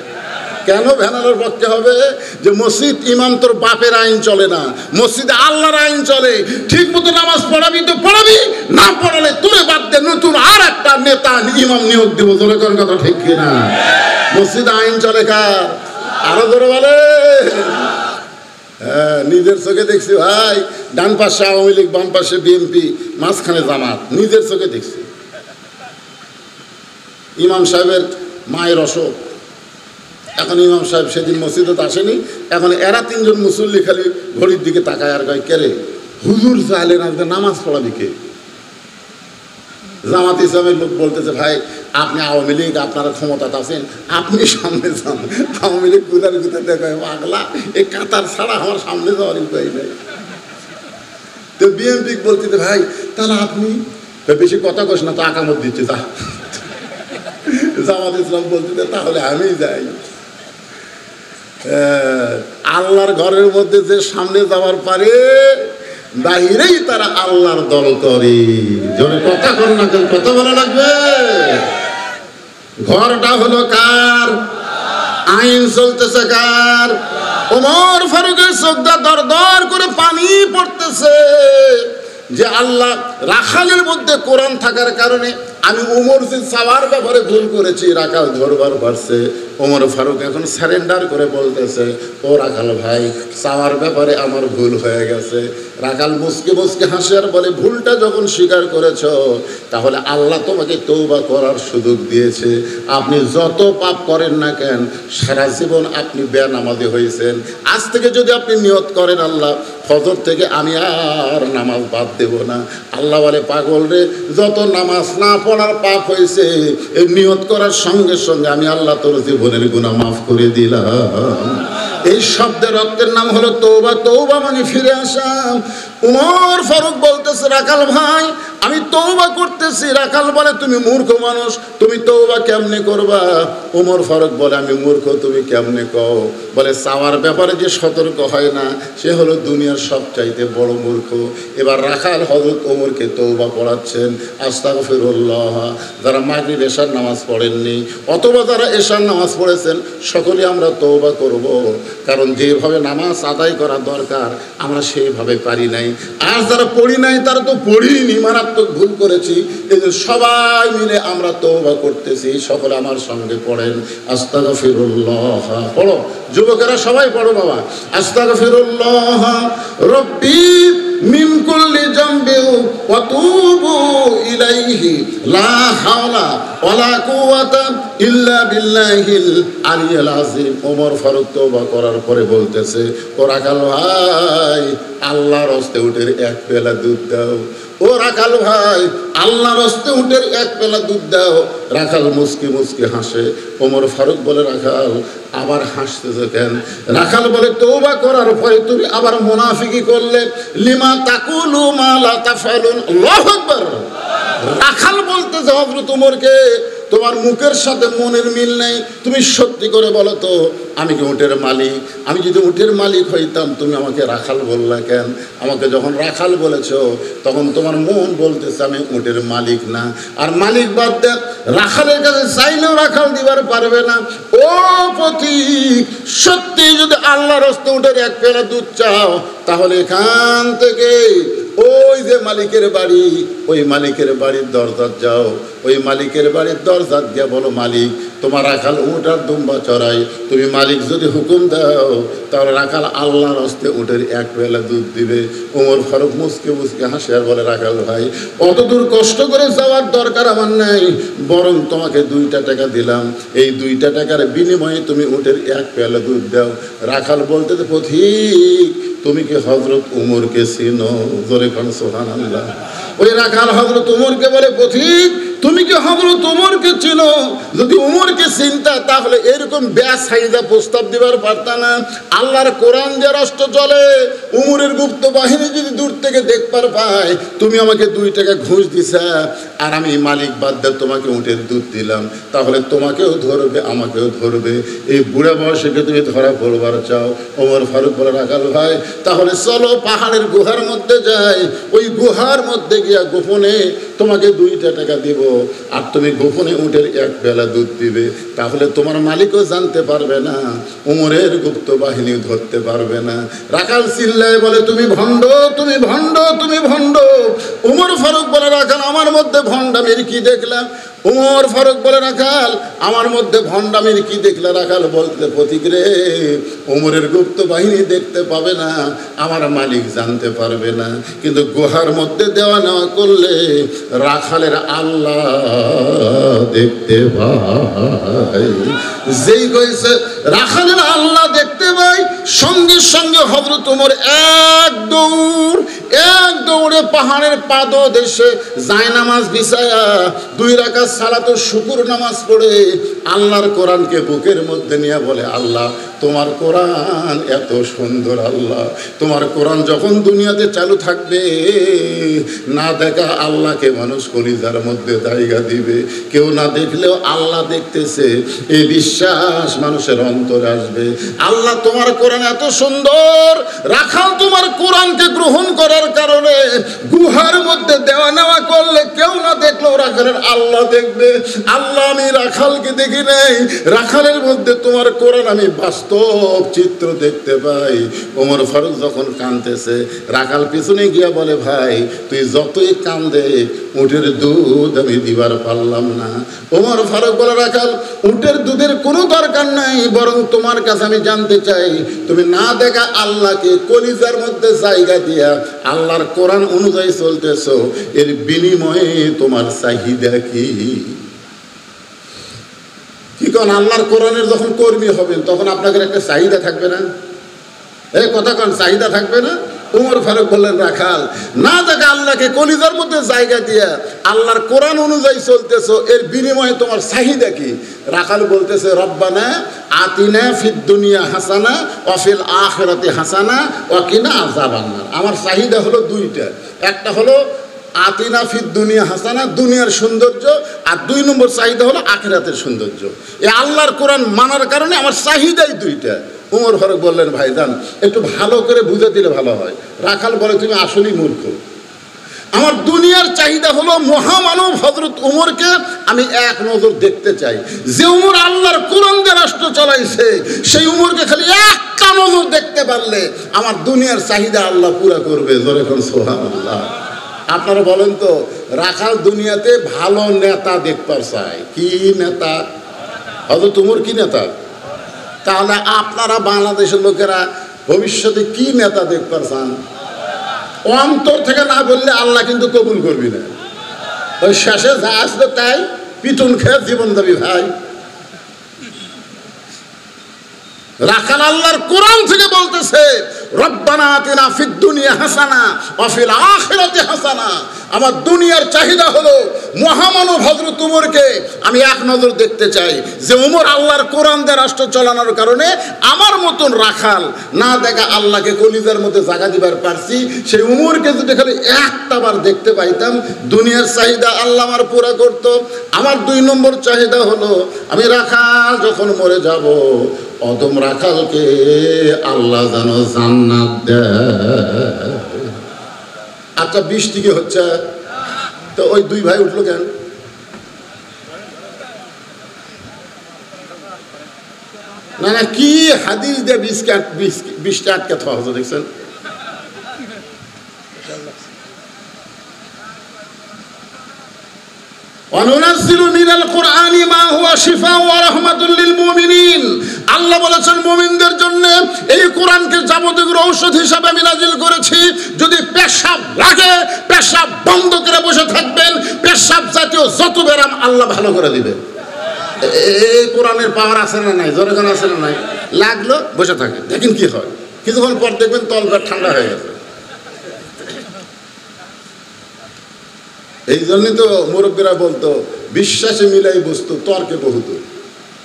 কেন ভ্যানালার পক্ষে হবে? যে মসজিদ ইমাম তোর বাপের আইন চলে না, মসজিদে আল্লাহর আইন চলে। ঠিক মতো নামাজ পড়াবি তো পড়াবি, না পড়ালে তোরে বাদ দে, নতুন আর একটা নেতা ইমাম নিয়োগ দিব। তোরে কোন কথা ঠিক কিনা? মসজিদে আইন চলে কার? আরো ধরে বলে। হ্যাঁ, নিজের চোখে দেখছি ভাই, ডান পাশে আওয়ামী লীগ, বাম পাশে বিএনপি, মাঝখানে জামাত, নিজের চোখে দেখছি। ইমাম সাহেবের মায়ের অসুখ, এখন ইমাম সাহেব সেদিন মসজিদে আসেনি, এখন এরা 3 জন মুসল্লি খালি ঘড়ির দিকে তাকায় আর কয় কেরে হুজুর চাইলেন আজকে নামাজ পড়াবি কে? জামাত ইসলামের লোক বলতেছে ভাই আপনি আওয়ামী লীগ, আপনারা ক্ষমতাতে আছেন, আপনি সামনে যান। আওয়ামী লীগ গুলার ভিতরে দেখায় পাগলা, এই কাতার ছাড়া আমার সামনে যাওয়ার উপায় নেই। তো বিএনপি বলতেছে ভাই তাহলে আপনি বেশি কথা কস না, তো আকামত দিচ্ছে তা। জামাত ইসলাম বলতেছে তাহলে আমি যাই। আল্লাহর ঘরের মধ্যে যে সামনে যাওয়ার পারে, বাহিরেই তারা আল্লাহর দল করে। জোরে কথা কর না, কথা বলা লাগবে। ঘরটা হলো কার? আইন চলতেছে কার? ওমর ফারুকের চোখটা দর দর করে পানি পড়তেছে যে আল্লাহ, রাখালের মধ্যে কোরআন থাকার কারণে আমি ওমর যে চাওয়ার ব্যাপারে ভুল করেছি, রাখাল ধরবার পারছে। ওমর ফারুক এখন সারেন্ডার করে বলতেছে ও রাখাল ভাই, চাওয়ার ব্যাপারে আমার ভুল হয়ে গেছে। রাখাল মুসকে মুসকে হাসে আর বলে ভুলটা যখন স্বীকার করেছ, তাহলে আল্লাহ তোমাকে তওবা করার সুযোগ দিয়েছে। আপনি যত পাপ করেন না কেন, সারা জীবন আপনি বেনামাজি হয়েছেন। আজ থেকে যদি আপনি নিয়ত করেন আল্লাহ ফজর থেকে আমি আর নামাজ বাদ দেব না, আল্লাহ বলে পাগল রে, যত নামাজ না পড়ার পাপ হয়েছে এই নিয়ত করার সঙ্গে সঙ্গে আমি আল্লাহ তোর জীবনের গুনাহ মাফ করে দিলাম। এই শব্দের অর্থের নাম হলো তওবা। তওবা মানে ফিরে আসা। উমর ফারুক বলতেছে রাখাল ভাই আমি তওবা করতেছি। রাখাল বলে তুমি মূর্খ মানুষ, তুমি তওবা কেমনে করবা? উমর ফারুক বলে আমি মূর্খ, তুমি কেমনে কও? বলে চাওয়ার ব্যাপারে যে সতর্ক হয় না, সে হলো দুনিয়ার সবচাইতে বড় মূর্খ। এবার রাখাল হযরত ওমরকে তওবা পড়াচ্ছেন, আস্তাগফিরুল্লাহ। যারা মাগরিব এশার নামাজ পড়েননি অথবা যারা এশার নামাজ পড়েছেন, সকলে আমরা তওবা করব, কারণ যেভাবে নামাজ আদায় করা দরকার আমরা সেইভাবে পারি নাই। আর যারা পড়ি নাই তারা তো পড়িনি, মারাত্মক ভুল করেছি। এই যে সবাই মিলে আমরা তওবা করতেছি, সকলে আমার সঙ্গে পড়েন আস্তাগফিরুল্লাহ। পড়ো যুবকেরা, সবাই পড়ো বাবা। আস্তাগফিরুল্লাহ রব্বি মিন কুল্লি যামবি ওয়া তুবু ইলাইহি লা হাওলা ওয়ালা কুওয়াতা ইল্লা বিল্লাহিল আলিয়্যিল আযীম। ওমর ফারুক তওবা করার পরে বলতেছে ও রাখাল ভাই আল্লাহর হস্তে উটের 1 পেলা দুধ দাও। ও রাখাল ভাই আল্লাহর হস্তে উটের 1 পেলা দুধ দাও। রাখাল মুস্কি মুস্কি হাসে। ওমর ফারুক বলে রাখাল আবার হাসতেছে কেন? রাখাল বলে তওবা করার পরে তুমি আবার মুনাফিকি করলে, লিমা তাকুলু মা লা তাফআলুন। আল্লাহু আকবার। রাখাল বলতেছে হযরত ওমরকে তোমার মুখের সাথে মনের মিল নেই। তুমি সত্যি করে বলো তো, আমি কি উটের মালিক? আমি যদি উটের মালিক হইতাম তুমি আমাকে রাখাল বললা কেন? আমাকে যখন রাখাল বলেছো তখন তোমার মন বলতেছে আমি উটের মালিক না। আর মালিক বাদ দেন, রাখালের কাছে চাইলেও রাখাল দিবার পারবে না। ও পথিক, সত্যি যদি আল্লাহর হস্তে উটের এক পেলা দুধ চাও তাহলে এখান থেকে ওই যে মালিকের বাড়ি, ওই মালিকের বাড়ির দরজা যাও, ওই মালিকের বাড়ির দরজা গিয়ে বলো মালিক তোমার রাখাল উট আর দুম্বা চড়াই। তুমি মালিক যদি হুকুম দাও তাহলে রাখাল আল্লাহর হস্তে উটের এক বেলা দুধ দিবে। ওমর ফারুক মুসকে মুসকে হাসে আর বলে রাখাল ভাই অত দূর কষ্ট করে যাওয়ার দরকার আমার নেই, বরং তোমাকে 2টা টাকা দিলাম, এই 2টা টাকার বিনিময়ে তুমি উটের এক পেয়ালা দুধ দাও। রাখাল বলতে পথিক তুমি কি হযরত উমরকে চিনো? জোরে কোন সুবহানাল্লাহ। ওই রাখাল হযরত উমরকে বলে পথিক তুমি কি হযরত উমরকে চিনো? যদি উমরকে চিনতা তাহলে এরকম বেসাইদা প্রস্তাব দিবার পারতা না। আল্লাহর কোরআন যে রাষ্ট্র চলে, উমরের গুপ্ত বাহিনী যদি দূর থেকে দেখবার পায় তুমি আমাকে 2 টাকা ঘুষ দিছা আর আমি মালিক বাদ দিয়ে তোমাকে উটের দুধ দিলাম, তাহলে তোমাকেও ধরবে আমাকেও ধরবে। এই বুড়া বয়সে তুমি ধরা পড়বার চাও? ওমর ফারুক বলে রাখাল ভাই তাহলে চলো পাহাড়ের গুহার মধ্যে যাই, ওই গুহার মধ্যে গিয়া গোপনে তোমাকে 2টা টাকা দিব আর তুমি গোপনে উটের এক বেলা দুধ দিবে, তাহলে তোমার মালিকও জানতে পারবে না, উমরের গুপ্ত বাহিনী ধরতে পারবে না। রাখাল চিল্লায় বলে তুমি ভণ্ড, তুমি ভণ্ড, তুমি ভণ্ড। উমর ফারুক বলে রাখাল আমার মধ্যে ভণ্ডামির কি দেখলাম? উমর ফারুক বলে রাখাল আমার মধ্যে ভণ্ডামির কি দেখলা? রাখাল বলতে পথিক রে উমরের গুপ্ত বাহিনী দেখতে পাবে না, আমার মালিক জানতে পারবে না, কিন্তু গুহার মধ্যে দেওয়া নেওয়া করলে রাখালের আল্লাহ দেখতে পাই। যেই কইছে রাখালের আল্লাহ দেখতে পাই, সঙ্গে সঙ্গে হযরত ওমর এক দৌড়ে পাহাড়ের পাদদেশে জায়নামাজ বিছায়া 2 রাকাত সালাতুল শুকর নামাজ পড়ে আল্লাহর কোরআনকে বুকের মধ্যে নিয়ে বলে আল্লাহ তোমার কোরআন এত সুন্দর, আল্লাহ তোমার কোরআন যখন দুনিয়াতে চালু থাকবে না দেখা আল্লাহকে মানুষ কলিজার মধ্যে জায়গা দিবে, কেউ না দেখলেও আল্লাহ দেখতেছে এই বিশ্বাস মানুষের অন্তরে আসবে। আল্লাহ তোমার কোরআন এত সুন্দর, রাখাল তোমার কোরআনকে গ্রহণ করার কারণে গুহার মধ্যে দেওয়া নেওয়া করলে কেউ না দেখলেও রাখালের আল্লাহ দেখবে। আল্লাহ আমি রাখালকে দেখি নাই, রাখালের মধ্যে তোমার কোরআন আমি বাস্তব চিত্র দেখতে পাই। ওমর ফারুক যখন কাঁদতেছে রাখাল পিছনে গিয়া বলে ভাই তুই যতই কান্দে উটের দুধ আমি দিবার পারলাম না। ওমর ফারুক বলে রাখাল উটের দুধের কোনো দরকার নাই, বরং তোমার কাছে আমি জানতে চাই তুমি না দেখা আল্লাহকে কলিজার মধ্যে জায়গা দিয়া আল্লাহর কোরআন অনুযায়ী চলতেছো, এর বিনিময়ে তোমার চাহিদা কি? কি কোন আল্লাহর কোরআনের যখন কর্মী হবেন তখন আপনাদের একটা চাহিদা থাকবে না? এই কথা কোন চাহিদা থাকবে না? উমর ফারুক বললেন রাখাল না দেখা আল্লাহকে কলিজার মধ্যে জায়গা দিয়া আল্লাহর কোরআন অনুযায়ী চলতেছো, এর বিনিময়ে তোমার চাহিদা কি? রাখাল বলতেছে রব্বানা আতিনা ফিদ দুনিয়া হাসানা ওয়া ফিল আখিরাতি হাসানা ওয়া কিনা আযাবান্নার। আমার চাহিদা হলো 2টা, একটা হলো আতিনা ফিদ দুনিয়া হাসানা দুনিয়ার সৌন্দর্য, আর 2 নম্বর চাহিদা হলো আখিরাতের সৌন্দর্য। এই আল্লাহর কোরআন মানার কারণে আমার চাহিদাই 2টা। উমর ফারুক বললেন ভাইজান একটু ভালো করে বুঝে দিলে ভালো হয়। রাখাল বলে তুমি আসলেই মূর্খ, আমার দুনিয়ার চাহিদা হলো মহামানব হযরত উমরকে আমি এক নজর দেখতে চাই। যে উমর আল্লাহর কোরআন দিয়ে রাষ্ট্র চালাইছে সেই উমরকে খালি একটা নজর দেখতে পারলে আমার দুনিয়ার চাহিদা আল্লাহ পুরা করবে। জোরে কোন সুবহানাল্লাহ। আপনারা বলেন তো রাখাল দুনিয়াতে ভালো নেতা দেখতে চায়, কি নেতা? হযরত উমর কি নেতা? তাহলে আপনারা বাংলাদেশের লোকেরা ভবিষ্যতে কি নেতা দেখতে চান? অন্তর থেকে না বললে আল্লাহ কিন্তু কবুল করবি না। ওই শেষে যা আসবে তাই পিটুন খেয়ে জীবন যাবি ভাই। রাখাল আল্লাহর কোরআন থেকে বলতেছে রব্বানা আতিনা ফিদ দুনিয়া হাসানা ওয়া ফিল আখিরাতি হাসানা। আমার দুনিয়ার চাহিদা হলো মহামানব হযরত উমরকে আমি এক নজর দেখতে চাই, যে উমর আল্লাহর কোরআন দিয়ে রাষ্ট্র চালানোর কারণে আমার মতন রাখাল না দেখা আল্লাহকে কলিজার মধ্যে জায়গা দিবার পারছি, সেই উমরকে যদি খালি একটাবার দেখতে পাইতাম, দুনিয়ার চাহিদা আল্লাহ আমার পুরা করতো। আমার 2 নম্বর চাহিদা হলো আমি রাখাল যখন মরে যাব, অদম রাখালকে আল্লাহ যেন জান্নাত দেয়। আচ্ছা, বৃষ্টি কি হচ্ছে? তো ওই 2 ভাই উঠলো কেন? না না, কি হাদিস দিয়ে বৃষ্টি আটকে থাকা হতো দেখছেন? ওয়ানুনাজ্জিলু মিনাল কুরআনি মা হুয়া শিফাউ ওয়া রাহমাতুল লিল মুমিনিন। আল্লাহ বলেছেন মুমিনদের জন্য এই কোরআনকে যাবতীয় ঔষধ হিসাবে আমি নাজিল করেছি। যদি পেশাব লাগে, পেশাব বন্ধ করে বসে থাকবেন, পেশাব জাতীয় যত ব্যারাম আল্লাহ ভালো করে দিবে। এই কোরআনের পাওয়ার আছে না নাই? জনগণ আছে না নাই? লাগলো বসে থাকে, দেখেন কি হয়। কিছুক্ষণ পর দেখবেন তলপেট ঠান্ডা হয়ে গেছে। এই জন্যই তো মুরব্বীরা বলতো, বিশ্বাসে মিলাই বস্তু তর্কে বহুত।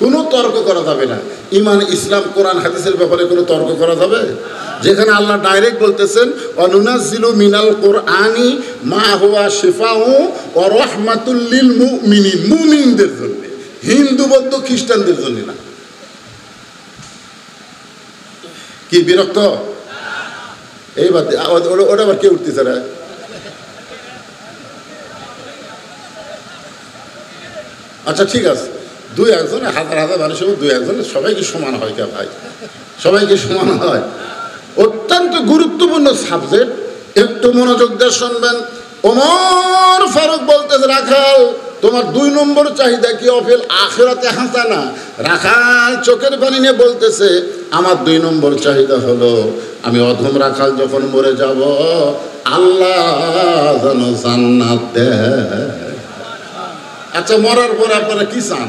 কোনো তর্ক করা যাবে না। ইমান, ইসলাম, কোরআন হাদিসের ব্যাপারে কোনো তর্ক করা যাবে? যেখানে আল্লাহ ডাইরেক্ট বলতেছেন ওয়ানুনাজ্জিলু মিনাল কুরআনি মা হুয়া শিফাউ ওয়া রাহমাতুল লিল মুমিনিন, মুমিনদের জন্য, হিন্দু বৌদ্ধ খ্রিস্টানদের জন্য না। কি বিরক্ত? এইবার ওটা আবার কে উঠতেছে রে? আচ্ছা ঠিক আছে, 2-1 হাজার হাজার মানুষ 2-1 সবাই কি সমান হয়? কে ভাই, সবাই কি সমান হয়? অত্যন্ত গুরুত্বপূর্ণ সাবজেক্ট, একটু মনোযোগ দিয়ে শুনবেন। ওমর ফারুক বলতেছে, রাখাল তোমার 2 নম্বর চাহিদা কি? অফিল আখিরাতে হাসানা। রাখাল চোখের পানি নিয়ে বলতেছে, আমার 2 নম্বর চাহিদা হলো আমি অধম রাখাল যখন মরে যাব, আল্লাহ যেন জান্নাত দেয়। আচ্ছা, মরার পর আপনারা কি চান?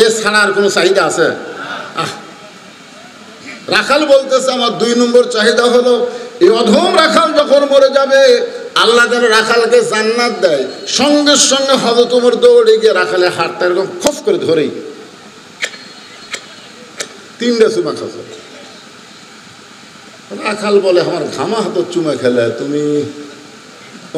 এ ছাড়া আর কোনো চাহিদা আছে? রাখাল বলতেছে, আমার 2 নম্বর চাহিদা হলো এই অধম রাখাল যখন মরে যাবে, আল্লাহ যেন রাখালকে জান্নাত দেয়। সঙ্গে সঙ্গে হযরত ওমর দৌড়ে গিয়ে রাখালের হাতটা এরকম খপ করে ধরেই 3টা চুমা খাচ্ছে। রাখাল বলে, আমার ঘামা হাত চুমা খেলে তুমি?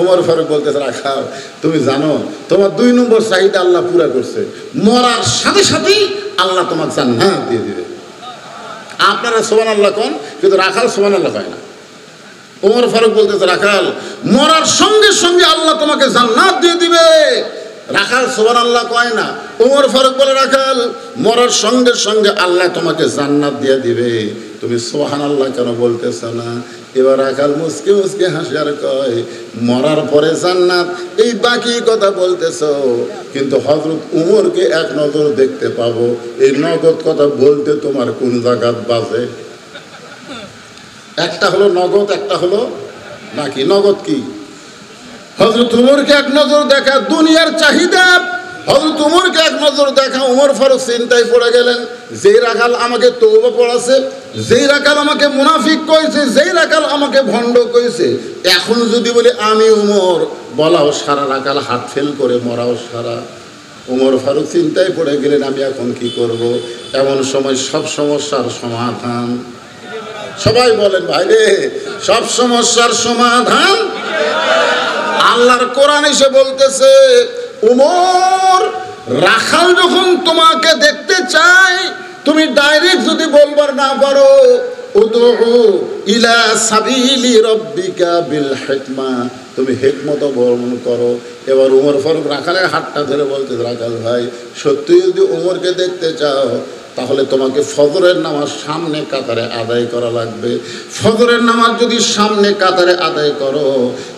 ওমর ফারুক বলতেছে, রাখাল তুমি জানো তোমার 2 নম্বর চাহিদা আল্লাহ পুরা করছে, মরার সাথে সাথেই আল্লাহ তোমাকে জান্নাত দিয়ে দিবে। আপনারা সুবহানাল্লাহ কোন, কিন্তু রাখাল সুবহানাল্লাহ কয় না। ওমর ফারুক বলতেছে, রাখাল মরার সঙ্গে সঙ্গে আল্লাহ তোমাকে জান্নাত দিয়ে দিবে। রাখাল সুবহানাল্লাহ কয় না। ওমর ফারুক বলে, রাখাল মরার সঙ্গে সঙ্গে আল্লাহ তোমাকে জান্নাত দিয়ে দিবে, তুমি সুবহানাল্লাহ কেন বলতেছ না? এবার রাখাল মুসকে মুসকে হাসি আর কয়, মরার পরে জান্নাত, এই বাকি কথা বলতেছ, কিন্তু হযরত উমরকে এক নজর দেখতে পাবো, এই নগদ কথা বলতে তোমার কোন জায়গাত বাজে? একটা হলো নগদ, একটা হলো বাকি। নগদ কি? হযরত উমরকে এক নজর দেখা, দুনিয়ার চাহিদা। হযরত উমরকে এক নজর দেখা। ওমর ফারুক চিন্তায় পড়ে গেলেন, যেই রাখাল আমাকে তওবা পড়াছে, যেই রাখাল আমাকে মুনাফিক কইছে, যেই রাখাল আমাকে ভণ্ড কইছে, এখন যদি বলি আমি উমর, বলাও সারা, রাখাল হাত ফেল করে মরাও সারা। ওমর ফারুক চিন্তায় পড়ে গেলেন, আমি এখন কি করব? এমন সময় সব সমস্যার সমাধান, সবাই বলেন ভাই রে, সব সমস্যার সমাধান আল্লাহর কোরআন এসে বলতেছে, উমর রাখাল যখন তোমাকে দেখতে চায়, তুমি ডাইরেক্ট যদি বলবার না পারো, উদউ ইলা সাবিলি রাব্বিকা বিল হিকমা, তুমি হিকমত অবলম্বন করো। এবার উমর ফারুক রাখালের হাতটা ধরে বলতে, রাখাল ভাই সত্যি যদি উমরকে দেখতে চাও, তাহলে তোমাকে ফজরের নামাজ সামনে কাতারে আদায় করা লাগবে। ফজরের নামাজ যদি সামনে কাতারে আদায় করো,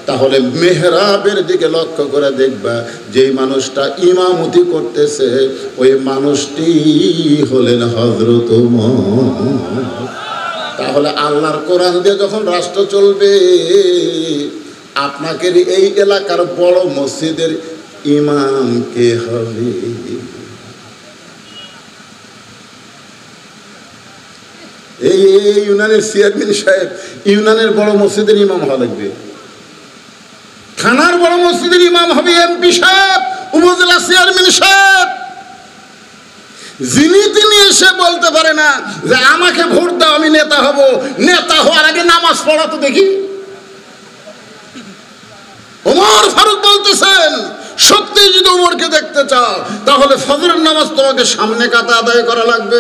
তাহলে মেহরাবের দিকে লক্ষ্য করে দেখবা, যেই মানুষটা ইমামতি করতেছে ওই মানুষটি হলেন হযরত ওমর। তাহলে আল্লাহর কোরআন দিয়ে যখন রাষ্ট্র চলবে, আপনাকে এই এলাকার বড় মসজিদের ইমাম কে হবে? এই ইউনিয়নের চেয়ারম্যান সাহেব ইউনিয়নের বড় মসজিদের ইমাম হওয়া লাগবে, থানার বড় মসজিদের ইমাম হবে এমপি সাহেব, উপজেলা চেয়ারম্যান সাহেব। যিনি তিনি এসে বলতে পারে না যে আমাকে ভোট দাও আমি নেতা হব, নেতা হওয়ার আগে নামাজ পড়া তো দেখি। ওমর ফারুক বলতেছেন সত্যি যদি ওমরকে দেখতে চাও তাহলে ফজরের নামাজ তোমাকে সামনে কাতা আদায় করা লাগবে।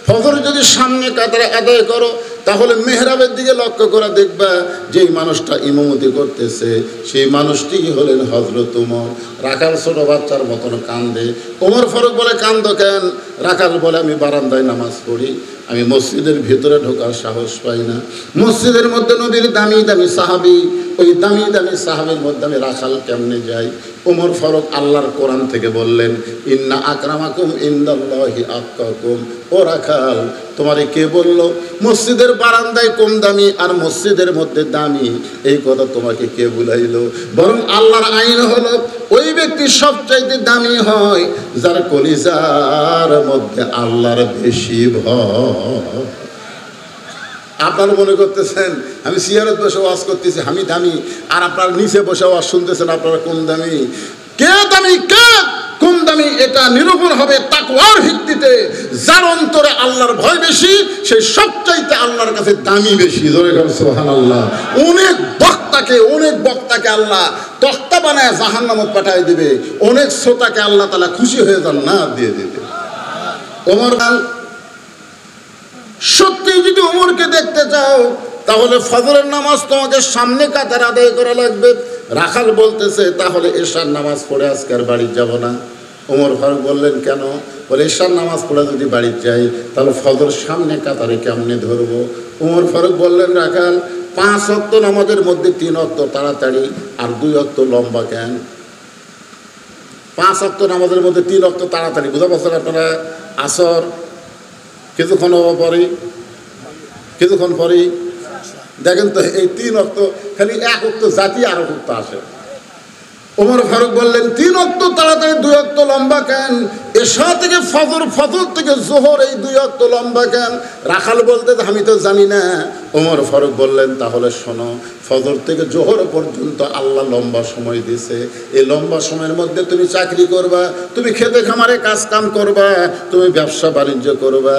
ফজর যদি সামনে কাতারে আদায় করো তাহলে মেহরাবের দিকে লক্ষ্য করে দেখবা যেই মানুষটা ইমামতি করতেছে সেই মানুষটি হলেন হযরত ওমর। রাখাল ছোট বাচ্চার মতন কান্দে। ওমর ফারুক বলে কান্দো কেন? রাখাল বলে আমি বারান্দায় নামাজ পড়ি, আমি মসজিদের ভিতরে ঢোকার সাহস পাই না। মসজিদের মধ্যে নবীর দামি দামি সাহাবী, ওই দামি দামি সাহাবীর মধ্যে আমি রাখাল কেমনে যাই? ওমর ফারুক আল্লাহর কোরআন থেকে বললেন ইন্না আকরামাকুম ইনদাল্লাহি আতকাকুম। ও রাখাল, তোমারে কে বললো মসজিদের বারান্দায় কম দামি আর মসজিদের মধ্যে দামি? এই কথা তোমাকে কে বুলাইলো? বরং আল্লাহর আইন হলো ওই ব্যক্তি সবচাইতে দামি হয় যার কলিজার মধ্যে আল্লাহর বেশি ভয়। আপনারা মনে করতেছেন আমি চেয়ারে বসে ওয়াজ করতেছি আমি দামি, আর আপনারা নিচে বসে ওয়াজ শুনতেছেন আপনারা কম দামি। কে দামি কে কম দামি এটা নিরূপণ হবে তাকওয়ার ভিত্তিতে। যার অন্তরে আল্লাহর ভয় বেশি সেই সবচাইতে আল্লাহর কাছে দামি বেশি। জোরে বলেন সুবহানাল্লাহ। অনেক বক্তাকে আল্লাহ তখ্তা বানায় জাহান্নামে পাঠিয়ে দিবে, অনেক শ্রোতাকে আল্লাহ তাআলা খুশি হয়ে জান্নাত দিয়ে দিবে। ওমর সত্যি যদি ওমরকে দেখতে চাও তাহলে ফজরের নামাজ তোমাকে সামনে কাতার আদায় করা লাগবে। রাখাল বলতেছে তাহলে এশার নামাজ পড়ে আজকে আর বাড়ি যাব না। ওমর ফারুক বললেন কেন? বলে এশার নামাজ পড়ে যদি বাড়ি যাই তাহলে ফজর সামনে কাতারে কেমনে ধরবো? ওমর ফারুক বললেন রাখাল 5 ওয়াক্ত নামাজের মধ্যে 3 ওয়াক্ত তাড়াতাড়ি আর 2 ওয়াক্ত লম্বা কেন? 5 ওয়াক্ত নামাজের মধ্যে 3 ওয়াক্ত তাড়াতাড়ি বুঝা পাচ্ছেন আপনারা? আসর কিছুক্ষণ পরেই দেখেন তো এই 3 ওয়াক্ত খালি 1 ওয়াক্ত জাতি আর 1 ওয়াক্ত আসে। ওমর ফারুক বললেন 3 ওয়াক্ত তাড়াতাড়ি 2 ওয়াক্ত লম্বা কেন? এশা থেকে ফজর, ফজর থেকে জোহর এই 2 ওয়াক্ত লম্বা কেন? রাখাল বলতে আমি তো জানি না। ওমর ফারুক বললেন তাহলে শোনো, ফজর থেকে জোহর পর্যন্ত আল্লাহ লম্বা সময় দিয়েছে। এই লম্বা সময়ের মধ্যে তুমি চাকরি করবা, তুমি খেতে খামারে কাজ কাম করবা, তুমি ব্যবসা বাণিজ্য করবা।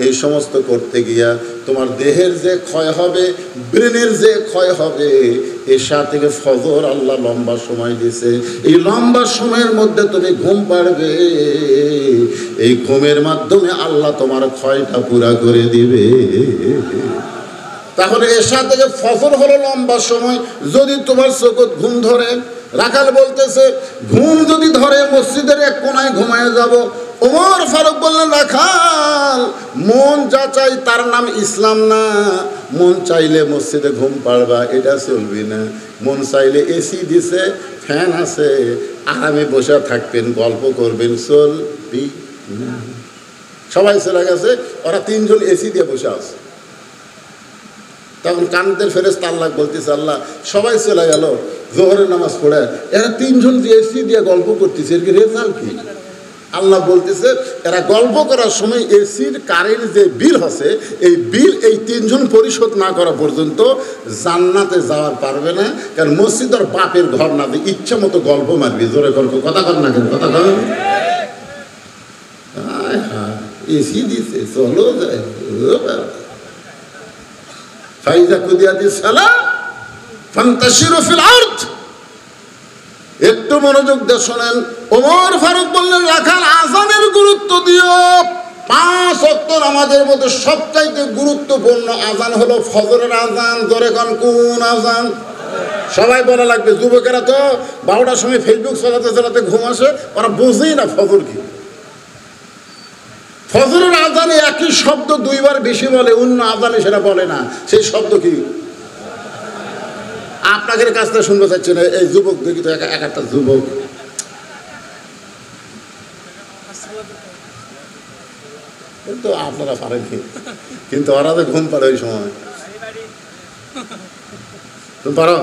এই সমস্ত করতে গিয়া তোমার দেহের যে ক্ষয় হবে, ব্রেনের যে ক্ষয় হবে, এশা থেকে ফজর আল্লাহ লম্বা সময় দিয়েছে। এই লম্বা সময়ের মধ্যে তুমি ঘুম পাড়বে, এই ঘুমের মাধ্যমে আল্লাহ তোমার ক্ষয়টা পুরা করে দিবে। তাহলে এশা থেকে ফজর হলো লম্বা সময়। যদি তোমার চোখত ঘুম ধরে, রাখাল বলতেছে ঘুম যদি ধরে মসজিদের এক কোনায় ঘুমায় যাব। ওমর ফারুক বললেন রাখাল মন যা চাই তার নাম ইসলাম না। মন চাইলে মসজিদে ঘুম পাড়বা, এটা চলবি না। মন চাইলে এসি দিছে, ফ্যান আছে, আরামে বসে থাকবেন, গল্প করবেন, চলবি না। সবাই চলে গেছে, ওরা 3 জন এসি দিয়ে বসে আছে। তখন কানদের ফেরেশতা আল্লাহ বলতেছে আল্লাহ সবাই চলে গেল জোহরের নামাজ পড়ে, এরা 3 জন যে এসি দিয়ে গল্প করতেছে, এর কি রেজাল্ট কি? আল্লাহ বলতেছে এরা গল্প করার সময় এসির কারেন্ট যে বিল আছে এই বিল এই 3 জন পরিশোধ না করা পর্যন্ত জান্নাতে যাওয়ার পারবে না। কারণ মসজিদ আর বাপের ঘর না, ইচ্ছা মতো গল্প মারবি। জোরে গল্প কথা কর না কেন? কথা কর। এসি দিছে চলো যায়। ফাইজা কুদিয়াতিস সালাহ ফান্তাশিরু ফিল আরদ। একটু মনোযোগ দিয়ে শোনেন। ওমর ফারুক বললেন রাখাল আযানের গুরুত্ব দিও। 5 ওয়াক্ত নামাজের মধ্যে সবচাইতে গুরুত্বপূর্ণ আযান হলো ফজরের আযান। জোরে কোন আযান? সবাই বলা লাগবে। যুবকেরা তো 12টার সময় ফেসবুক চালাতে ঘুম আসে, ওরা বোঝেই না ফজর কি। ফজরের আযানে একই শব্দ 2 বার বেশি বলে, অন্য আযানে সেটা বলে না। সেই শব্দ কি? আপনাদের কাছ থেকে শুনতে চাচ্ছি না। এই যুবক দেখি তো একটা যুবক, কিন্তু আপনারা পারেননি, কিন্তু ওরা তো ঘুম পাড়ে ওই সময়। তুমি পারো?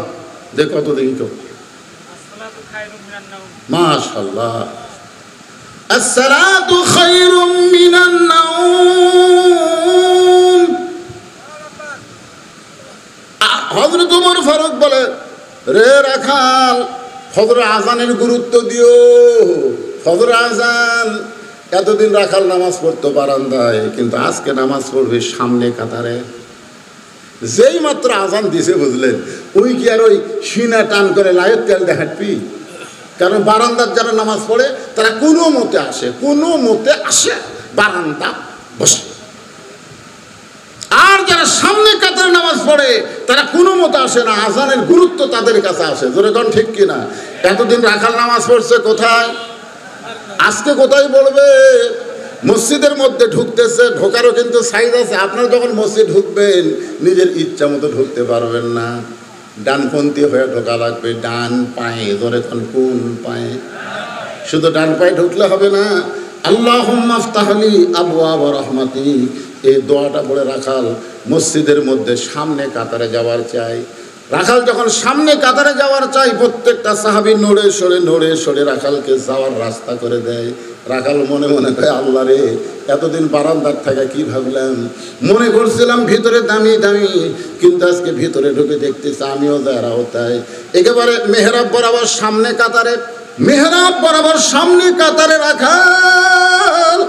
দেখ কত দেখি তো। মাশাআল্লাহ। আসসালাতু খায়রুম মিনান নাওম। উমর ফারুক বলে, রে রাখাল, ফজরের আজানের গুরুত্ব দিও। ফজরের আজান, এতদিন রাখাল নামাজ পড়তো বারান্দায়, কিন্তু আজকে নামাজ পড়বে সামনে কাতারে। যেই মাত্র আজান দিছে, বুঝলেন, ওই কি আর ওই সিনা টান করে লাইট তেল দেখাটবি? কারণ বারান্দার যারা নামাজ পড়ে তারা কোনো মতে আসে, কোনো মতে আসে বারান্দা বসে। আর যারা সামনে কাতারে নামাজ পড়ে তারা কোনো মতে আসে না, আজানের গুরুত্ব তাদের কাছে আসে। জোরে কোন ঠিক কিনা? এতদিন রাখাল নামাজ পড়ছে কোথায়? আজকে কোথায় পড়বে? মসজিদের মধ্যে ঢুকতেছে, ঢোকারও কিন্তু সাইজ আছে। আপনারা যখন মসজিদ ঢুকবেন নিজের ইচ্ছা মতো ঢুকতে পারবেন না, ডানপন্থী হয়ে ঢোকা লাগবে, ডান পায়ে। ধরে কোন পায়ে? শুধু ডান পায়ে ঢুকলে হবে না। আল্লাহুম্মা আফতাহলি আবওয়াবা রাহমাতিক, এই দোয়াটা পড়ে রাখাল মসজিদের মধ্যে সামনে কাতারে যাওয়ার চাই। রাখাল যখন সামনে কাতারে যাওয়ার চাই, প্রত্যেকটা সাহাবী নড়ে সরে রাখালকে যাওয়ার রাস্তা করে দেয়। রাখাল মনে মনে কয়, আল্লাহ রে, এতদিন বারান্দার থাকা কি ভাবলাম, মনে করছিলাম ভিতরে দামি দামি, কিন্তু আজকে ভিতরে ঢুকে দেখতেছি আমিও যারাও তাই। একেবারে মেহরাব বরাবর সামনে কাতারে, মেহরাব বরাবর সামনে কাতারে রাখাল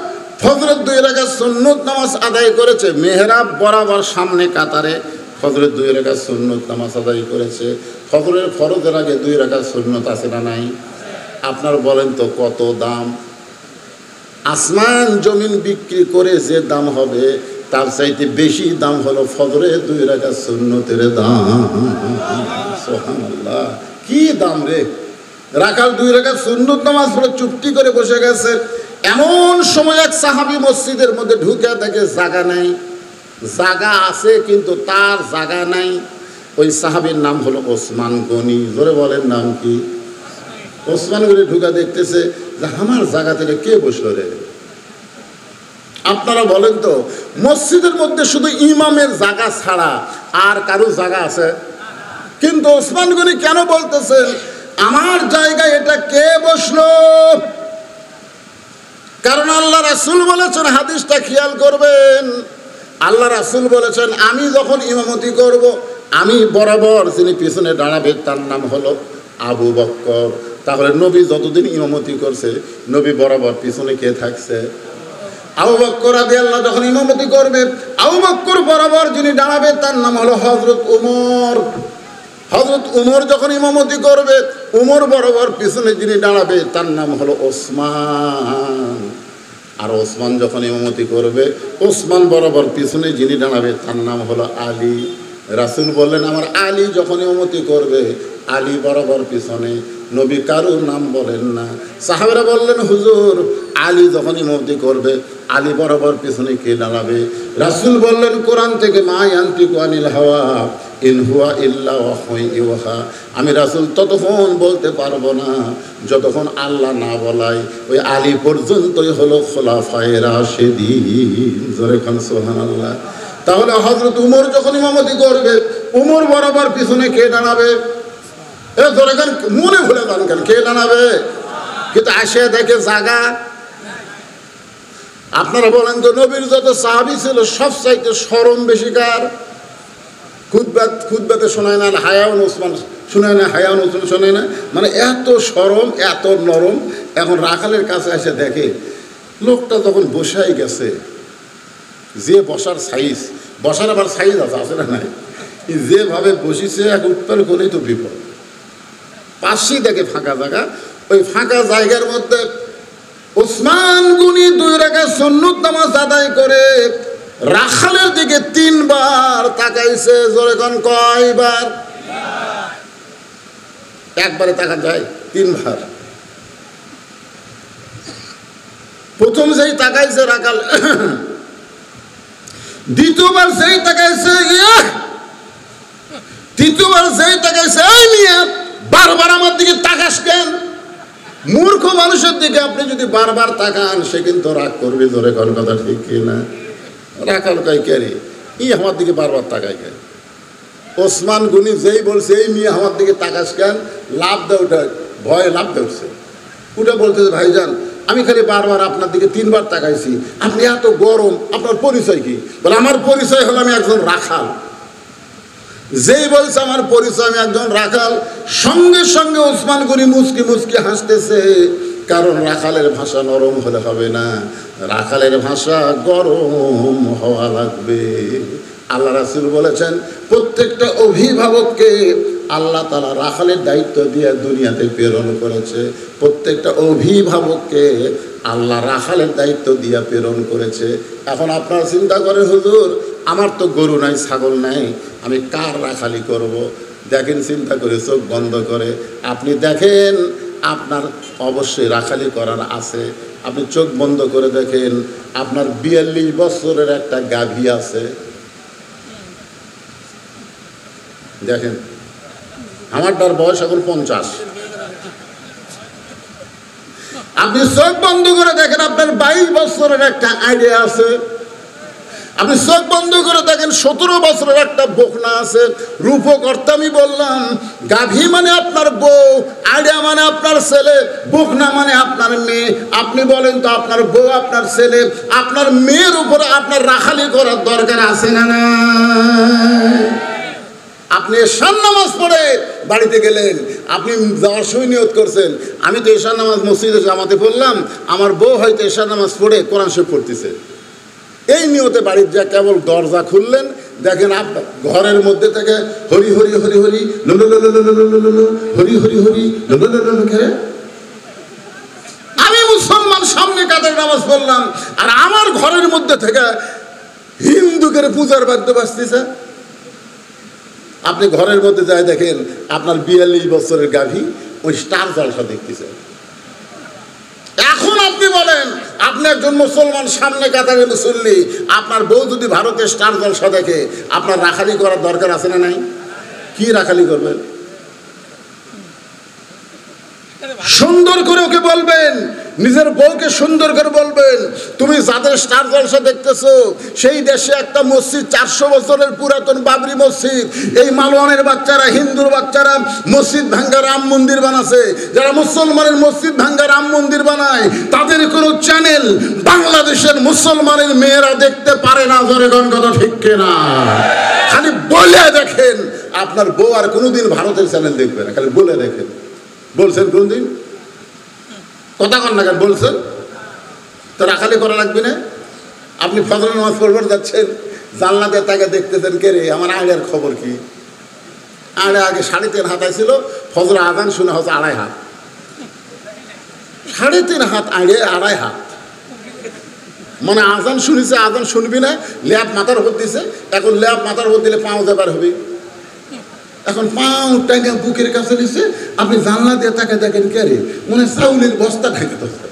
ফজরের 2 রাকাত সুন্নত নামাজ আদায় করেছে। মেহরাব বরাবর সামনে কাতারে ফজরের 2 রাকাত সুন্নত নামাজ আদায় করেছে। ফজরের ফরজের আগে 2 রাকাত সুন্নত আছে না নাই? আপনার বলেন তো কত দাম? আসমান জমিন বিক্রি করে যে দাম হবে তার চাইতে বেশি দাম হলো ফজরের 2 রাকাত সুন্নতের দাম। সুবহানাল্লাহ, কি দাম রে! রাখাল 2 রাকাত সুন্নত নামাজ পড়ে চুপটি করে বসে গেছে। এমন সময় এক সাহাবী মসজিদের মধ্যে ঢুকে দেখে জায়গা নাই, জায়গা আছে কিন্তু তার জায়গা নাই। ওই সাহাবীর নাম হলো ওসমান গনি। জোরে বলেন নাম কি? ওসমান গনি ঢুকা দেখতেছে যে আমার জায়গা থেকে কে বসলো রে? আপনারা বলেন তো, মসজিদের মধ্যে শুধু ইমামের জায়গা ছাড়া আর কারো জায়গা আছে? কিন্তু ওসমান গনি কেন বলতেছেন আমার জায়গায় এটা কে বসলো? কারণ আল্লাহ রাসূল বলেছেন, হাদিসটা খেয়াল করবেন, আল্লাহ রাসূল বলেছেন আমি যখন ইমামতি করব, আমি বরাবর যিনি পিছনে দাঁড়াবে তার নাম হলো আবু বকর। তাহলে নবী যতদিন ইমামতি করছে, নবী বরাবর পিছনে কে থাকছে? আবু বকর রাদিয়াল্লাহু যখন ইমামতি করবে, আবু বকর বরাবর যিনি দাঁড়াবে তার নাম হলো হযরত ওমর। হযরত ওমর যখন ইমামতি করবে, ওমর বরাবর পিছনে যিনি দাঁড়াবে তার নাম হলো ওসমান। আর ওসমান যখন ইমামতি করবে, ওসমান বরাবর পিছনে যিনি দাঁড়াবে তার নাম হলো আলী। রাসূল বললেন আমার আলী যখন ইমামতি করবে, আলী বরাবর পিছনে। নবী কারোর নাম বলেন না। সাহাবারা বললেন হুজুর, আলী যখন ইমামতি করবে, আলী বরাবর পিছনে কে দাঁড়াবে? রাসূল বললেন কোরআন থেকে, মা ইয়ানতিকু আনিল হাওয়া ইন হুয়া ইল্লা ওয়াহয়ুন ইউহা। আমি রাসূল ততক্ষণ বলতে পারবো না যতক্ষণ আল্লাহ না বলায়। ওই আলী পর্যন্তই হলো খোলাফায়ে রাশিদিন। জোরে খান সুবহানাল্লাহ। তাহলে হযরত ওমর যখন ইমামতি করবে, ওমর বরাবর পিছনে কে দাঁড়াবে? এ জোরে খান, মনে ভুলে যান কেন, কে দাঁড়াবে? কিন্তু আসে দেখে জায়গা। আপনারা বলেন তো, নবীর যত সাহাবী ছিল সব চাইতে শরম বেশি কার? খুতবাতে শোনায় না হায়াউন ওসমান শোনায় না, হায়াউন ওসমান শোনায় না, মানে এত শরম, এত নরম। এখন রাখালের কাছে এসে দেখে লোকটা যখন বসাই গেছে, যে বসার সাইজ, বসার আবার সাইজ আছে না নাই, যেভাবে বসিছে এক উৎপার করেই তো বিপদ। পাশেই দেখে ফাঁকা জায়গা, ওই ফাঁকা জায়গার মধ্যে ওসমান গনি 2 রাকাত সুন্নত নামাজ আদায় করে রাখালের দিকে 3 বার তাকাইছে। জোরে কোন কয়বার? একবারে তাকা যায় 3 বার। প্রথম যেই তাকাইছে রাখাল, দ্বিতীয়বার যেই তাকাইছে, তৃতীয়বার যেই তাকাইছে, এই মিয়া বারবার আমার দিকে তাকাস কেন? মূর্খ মানুষের দিকে আপনি যদি বারবার তাকান, সে কিন্তু রাগ করবে। ধরে কোন কথা ঠিক কিনা? রাখাল কয় কে রে, ই আমার দিকে বারবার তাকায় কেন? ওসমান গনি যেই বলছে এই মিয়া আমার দিকে তাকাস কেন, লাভ দেয়, ওটা ভয়ে লাভ দেচ্ছে। ওটা বলতেছে ভাইজান আমি খালি বারবার আপনার দিকে 3 বার তাকাইছি, আপনি এত গরম, আপনার পরিচয় কি? বলে আমার পরিচয় হলো আমি একজন রাখাল। যেই বলছে আমার পরিচয় আমি একজন রাখাল, সঙ্গে সঙ্গে ওসমান গনি মুচকি মুচকি হাসতেছে। কারণ রাখালের ভাষা নরম হলে হবে না, রাখালের ভাষা গরম হওয়া লাগবে। আল্লাহ রাসূল বলেছেন প্রত্যেকটা অভিভাবককে আল্লাহ তাআলা রাখালের দায়িত্ব দিয়ে দুনিয়াতে প্রেরণ করেছে। প্রত্যেকটা অভিভাবককে আল্লাহ রাখালের দায়িত্ব দিয়ে প্রেরণ করেছে। এখন আপনারা চিন্তা করেন, হুজুর আমার তো গরু নাই, ছাগল নাই, আমি কার রাখালি করব? দেখেন, চিন্তা করে চোখ বন্ধ করে আপনি দেখেন আপনার অবশ্যই রাখালি করার আছে। আপনি চোখ বন্ধ করে দেখেন আপনার 42 বছরের একটা গাভী আছে। দেখেন আমারটার বয়স এখন 50। আপনি চোখ বন্ধ করে দেখেন আপনার 22 বছরের একটা আইডিয়া আছে। আপনি চোখ বন্ধ করে দেখেন 17 বছরের একটা বকনা আছে। রূপকর্তা আমি বললাম, গাভী মানে আপনার বউ, আইডিয়া মানে আপনার ছেলে, বকনা মানে আপনার মেয়ে। আপনি বলেন তো আপনার বউ, আপনার ছেলে, আপনার মেয়ের উপরে আপনার রাখালি করার দরকার আছে না? না। আপনি এশার নামাজ পড়ে বাড়িতে গেলেন, আপনি যাওয়ার সময় নিয়ত করছেন আমি তো এশার নামাজ মসজিদে জামাতে পড়লাম, আমার বউ হয়তো এশার নামাজ পড়ে কোরআন শরীফ পড়তেছে। এই নিয়তে বাড়ির যা কেবল দরজা খুললেন, দেখেন আপনার ঘরের মধ্যে থেকে হরি হরি হরি হরি হরি হরি হরি খেলে আমি মুসলমান সামনে কাতারে নামাজ পড়লাম, আর আমার ঘরের মধ্যে থেকে হিন্দুদের পূজার বাদ্য বাজতেছে। আপনি ঘরের মধ্যে যায় দেখেন আপনার 42 বছরের গাভী ওই স্টার জলসা দেখতেছে। এখন আপনি বলেন আপনি একজন মুসলমান সামনে কাতারে মুসল্লি, আপনার বউ যদি ভারতের স্টার জলসা দেখে আপনার রাখালি করার দরকার আছে না নাই? কি রাখালি করবেন? সুন্দর করে ওকে বলবেন, নিজের বউকে সুন্দর করে বলবেন, তুমি যাদের স্টার জলসা দেখতেছো সেই দেশে একটা মসজিদ 400 বছরের পুরাতন বাবরি মসজিদ, এই মালওয়ানের বাচ্চারা, হিন্দুর বাচ্চারা মসজিদ ভাঙ্গা রাম মন্দির বানাচ্ছে। যারা মুসলমানের মসজিদ ভাঙ্গা রাম মন্দির বানায় তাদের কোনো চ্যানেল বাংলাদেশের মুসলমানের মেয়েরা দেখতে পারে না। জোরে কোন কথা ঠিক কিনা? খালি বলে দেখেন, আপনার বউ আর কোনোদিন ভারতের চ্যানেল দেখবে না, খালি বলে দেখেন। বলছেন কোনদিন? কথা কন না কেন? বলছেন তো রাখালি করা লাগবে না? আপনি ফজর নামাজ পড়বার যাচ্ছেন, জানলাতে তাকে দেখতেছেন, কে রে আমার আইডার খবর কি? আড়ে আগে 3.5 হাত ছিল, ফজর আজান শুনে হচ্ছে 2.5 হাত। 3.5 হাত আড়ে 2.5 হাত, মানে আজান শুনেছে, আজান শুনবি না, ল্যাব মাথার উপর দিছে। এখন ল্যাব মাথার উপর দিলে পাও যাবার হবে। এখন পাও টাইনে বুকের কাছে দিছে, আপনি জানলা দিয়ে তাকে দেখেন, কে রে মনে চাউলের বস্তা ঢেকেতেছে।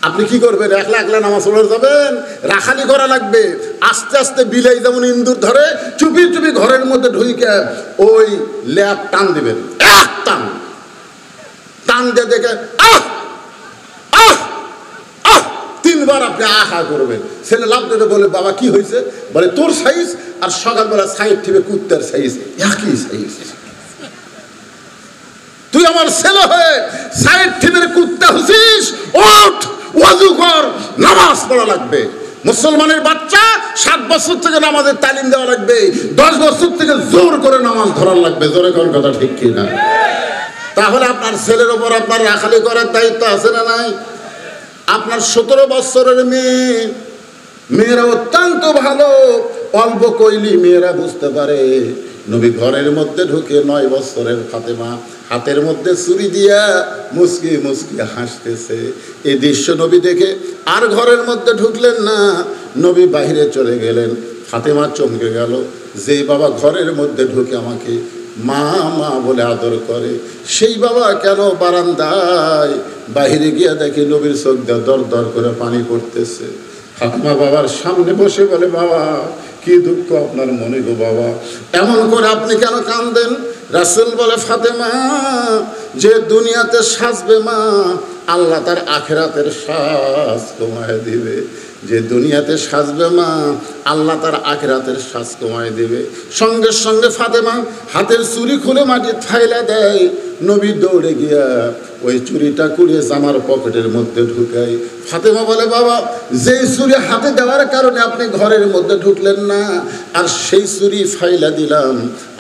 আপনি কি করবেন? একলা একলা নামাজ পড়ে যাবেন? রাখালি করা লাগবে। আস্তে আস্তে বিলাই যেমন ইন্দুর ধরে চুপি চুপি ঘরের মধ্যে ঢুকে ওই ল্যাব টান দিবেন, এক টান টান দিয়ে দেখে আহ আহ আহ 3 বার আপনি আহা করবেন। ছেলে লাভ দিতে বলে, বাবা কি হয়েছে? বলে তোর সাইজ আর সকালবেলা সাইড টিপে কুত্তার সাইজ একই সাইজ। তুই আমার ছেলে হয়ে সাইড টিপে কুত্তা হচ্ছিস? ওঠ, ওয়াজু কর, নামাজ পড়া লাগবে। মুসলমানের বাচ্চা 7 বছর থেকে নামাজের তালিম দেওয়া লাগবে, 10 বছর থেকে জোর করে নামাজ ধরার লাগবে। জোরে কোন কথা ঠিক কিনা? তাহলে আপনার ছেলের ওপর আপনার রাখালি করার দায়িত্ব আছে না নাই? আপনার 17 বছরের মেয়েরা অত্যন্ত ভালো, অল্প কইলি মেয়েরা বুঝতে পারে। নবী ঘরের মধ্যে ঢুকে 9 বছরের ফাতেমা হাতের মধ্যে ছুরি দিয়া মুচকি মুচকি হাসতেছে। এই দৃশ্য নবী দেখে আর ঘরের মধ্যে ঢুকলেন না, নবী বাহিরে চলে গেলেন। ফাতেমা চমকে গেল, যে বাবা ঘরের মধ্যে ঢুকে আমাকে মা মা বলে আদর করে, সেই বাবা কেন বারান্দায়? বাহিরে গিয়া দেখি নবীর চোখ দিয়ে দর দর করে পানি পড়তেছে। ফাতেমা বাবার সামনে বসে বলে, বাবা কি দুঃখ আপনার মনে গো বাবা, এমন করে আপনি কেন কাঁদেন? রাসূল বলে, ফাতেমা যে দুনিয়াতে সাজবে মা, আল্লাহ তার আখিরাতের সাজ কমায় দিবে। যে দুনিয়াতে সাজবে মা, আল্লাহ তার আখিরাতের সাজ কমায় দিবে। সঙ্গে সঙ্গে ফাতেমা হাতের চুরি খুলে মাটি ফাইলা দেয়, নবী দৌড়ে গিয়া ওই চুরিটা কুড়িয়ে জামার পকেটের মধ্যে ঢুকাই। ফাতেমা বলে, বাবা, যেই চুরি হাতে দেওয়ার কারণে আপনি ঘরের মধ্যে ঢুকলেন না, আর সেই চুরি ফাইলা দিলাম,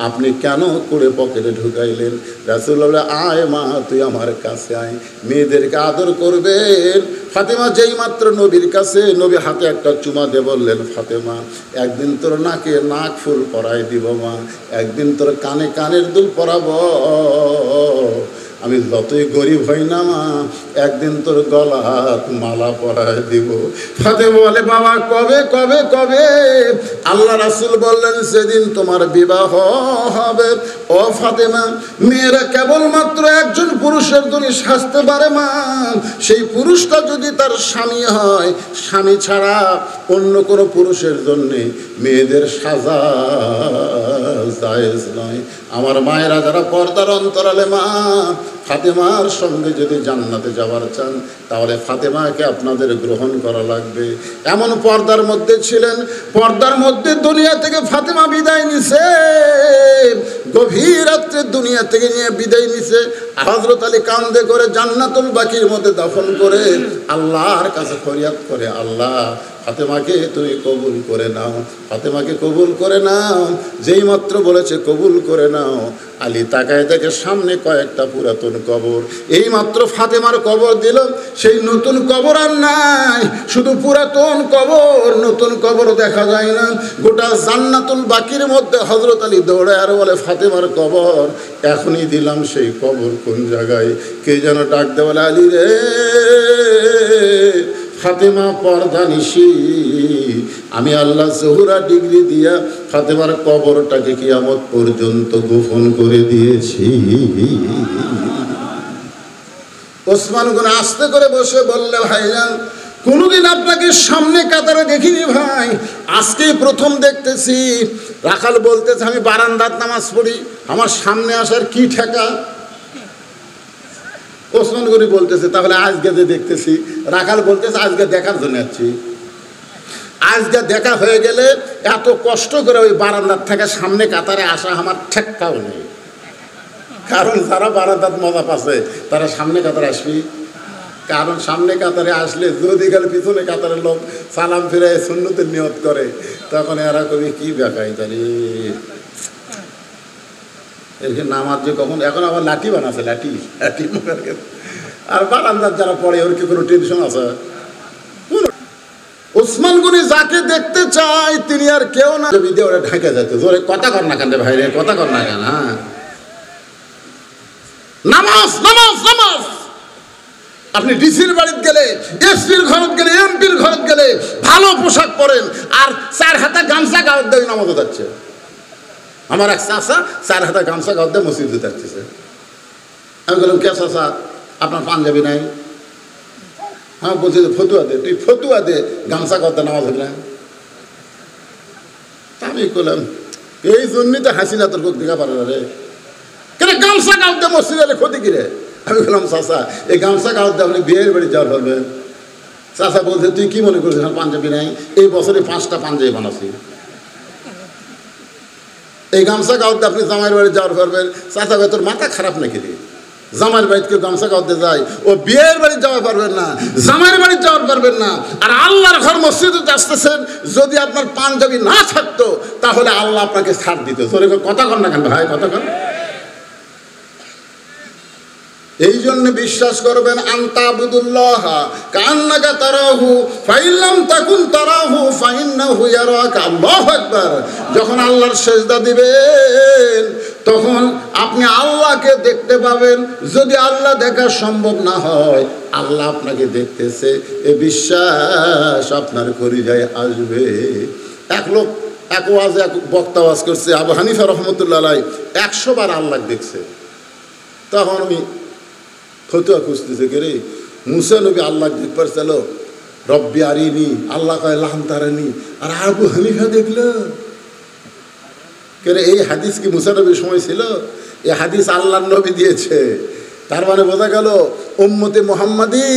আপনি কেন করে পকেটে ঢুকাইলেন? রাসূল বলে, আয় মা, তুই আমার কাছে আয়, মেয়েদেরকে আদর করবেন। ফাতেমা যেই মাত্র নবীর কাছে, নবী হাতে একটা চুমা দিয়ে বললেন, ফাতেমা, একদিন তোর নাকে নাক ফুল পরাই দিব মা, একদিন তোর কানে কানের দুল পরাবো, আমি যতই গরিব হই না মা, একদিন তোর গলাত মালা পরায় দিব। ফাতেমা বলে, বাবা, কবে কবে কবে? আল্লাহ রাসূল বললেন, সেদিন তোমার বিবাহ হবে। ও ফাতেমা, মেয়েরা কেবলমাত্র একজন পুরুষের জন্য সাজতে পারে মা, সেই পুরুষটা যদি তার স্বামী হয়, স্বামী ছাড়া অন্য কোনো পুরুষের জন্যে মেয়েদের সাজা জায়েজ নয়। আমার মায়েরা যারা পর্দার অন্তরালে মা, ফাতেমার সঙ্গে যদি জান্নাতে যাওয়ার চান, তাহলে ফাতেমাকে আপনাদের গ্রহণ করা লাগবে। এমন পর্দার মধ্যে ছিলেন, পর্দার মধ্যে দুনিয়া থেকে ফাতেমা বিদায় নিছে, গভীর রাত্রে দুনিয়া থেকে নিয়ে বিদায় নিছে। হযরত আলী কান্দে করে জান্নাতুল বাকির মধ্যে দাফন করে আল্লাহর কাছে ফরিয়াদ করে, আল্লাহ, ফাতেমাকে তুমি কবুল করে নাও, ফাতেমাকে কবুল করে নাও। যেই মাত্র বলেছে কবুল করে নাও, আলী তাকায় দেখে সামনে কয়েকটা পুরাতন কবর। এই মাত্র ফাতেমার কবর দিল, সেই নতুন কবর আর নাই, শুধু পুরাতন কবর, নতুন কবর দেখা যায় না। গোটা জান্নাতুল বাকির মধ্যে হযরত আলী দৌড়ায় আর বলে, ফাতেমার কবর এখনই দিলাম, সেই কবর কোন জায়গায়? কে যেন ডাক দে, বলে, আলী রে, ফাতেমা পর্দা নিশি, আমি আল্লাহ জহুরা ডিগ্রি দিয়া ফাতেমার কবরটাকে কিয়ামত পর্যন্ত গোপন করে দিয়েছি। ওসমান গনি আস্তে করে বসে বললে, ভাইজান, কোনোদিন আপনাকে সামনে কাতারে দেখিনি ভাই, আজকেই প্রথম দেখতেছি। রাখাল বলতেছে, আমি বারান্দার নামাজ পড়ি, আমার সামনে আসার কি ঠেকা? ওসমান গনি বলতেছে, তাহলে আজকে যে দেখতেছি। রাখাল বলতেছে, আজকে দেখার জন্য যাচ্ছি, আজকে দেখা হয়ে গেলে এত কষ্ট করে ওই বারান্দার থেকে সামনে কাতারে আসা আমার ঠেক্কাও নেই। কারণ যারা বারান্দার মজা পাচ্ছে তারা সামনে কাতারে আসবি, কারণ সামনে কাতারে আসলে যদি গেলে পিছনে কাতারের লোক সালাম ফিরে সুন্নতের নিয়ত করে, তখন এরা কবি কি বেকাই তারি এর নামাজ যে কখন, এখন আবার লাঠি বানাচ্ছে, লাঠি লাঠি আর বারান্দার যারা পড়ে ওর কি কোনো টেনশন আছে? ওসমান গনি যাকে দেখতে চায় তিনি আর কেউ না, ওরা ঢাকে যেত, জোরে কথা কর না কেন ভাই রে, কথা কর না কেন? হ্যাঁ, নামাজ নামাজ নামাজ। আপনি ডিসির বাড়িতে গেলে, এসপির ঘরত গেলে, এমপির ঘরত গেলে ভালো পোশাক পরেন, আর 4 হাতে গামছা গাওয়ার দেয় নামাজে যাচ্ছে। আমার এক চাষা 4 হাতে গামছা গাওয়ার দেয় মসজিদে যাচ্ছে। আমি বললাম, কে চাষা, আপনার পাঞ্জাবি নাই? হ্যাঁ, বলছি যে ফতুয়া দে, তুই ফতুয়া দে, গামছা করতে নামাজ হবে না। আমি বললাম, এই জন্যই তো হাসিনা তোর কোক দেখা পারে না রে, কেন গামছা গাওতে মসজিদে ক্ষতি কিরে? আমি বললাম, চাষা, এই গামছা গাওতে আপনি বিয়ের বাড়ি যাওয়ার পারবেন? চাষা বলছে, তুই কি মনে করছিস পাঞ্জাবি নাই? এই বছরে 5টা পাঞ্জাবি বানাচ্ছি, এই গামছা গাওতে আপনি জামাইয়ের বাড়ি যাওয়ার পারবেন? চাষা, তোর মাথা খারাপ নাকি রে? জামাইয়ের বাড়িতে কেউ গামছা গাওতে যায়, ও বিয়ের বাড়ি যাওয়া পারবেন না, জামাইয়ের বাড়ি যাওয়ার পারবেন না, আর আল্লাহর ঘর মসজিদে আসতেছেন। যদি আপনার পাঞ্জাবি না থাকতো তাহলে আল্লাহ আপনাকে ছাড় দিত। কথা কন না কেন ভাই, কথা কন। এই জন্য বিশ্বাস করবেন, আনতাবুদুল্লাহ কান্নাকা তারাহু ফাইল্লাম তাকুন তারাহু ফাইন্নাহু ইয়ারাকা। আল্লাহু আকবার। যখন আল্লাহর সেজদা দিবেন তখন আপনি আল্লাহকে দেখতে পাবেন। যদি আল্লাহ দেখা সম্ভব না হয়, আল্লাহ আপনাকে দেখতেছে, এ বিশ্বাস আপনার কলিজায় আসবে। এক লোক এক ওয়াজে এক বক্তা ওয়াজ করছে, আবু হানিফা রহমতুল্লাহ আলাইহি 100 বার আল্লাহ দেখছে। তখন আমি ফতুয়া খুঁজতেছে, কে রে, মুসা নবী আল্লাহ দেখতে পারছিল, রব্বি আরিনি, আল্লাহ কয় লাম তারানি, আর আবু হানিফা দেখলো। কে রে, এই হাদিস কি মুসা নবীর সময় ছিল? এই হাদিস আল্লাহর নবী দিয়েছে। তার মানে বোঝা গেল উম্মতে মুহাম্মাদি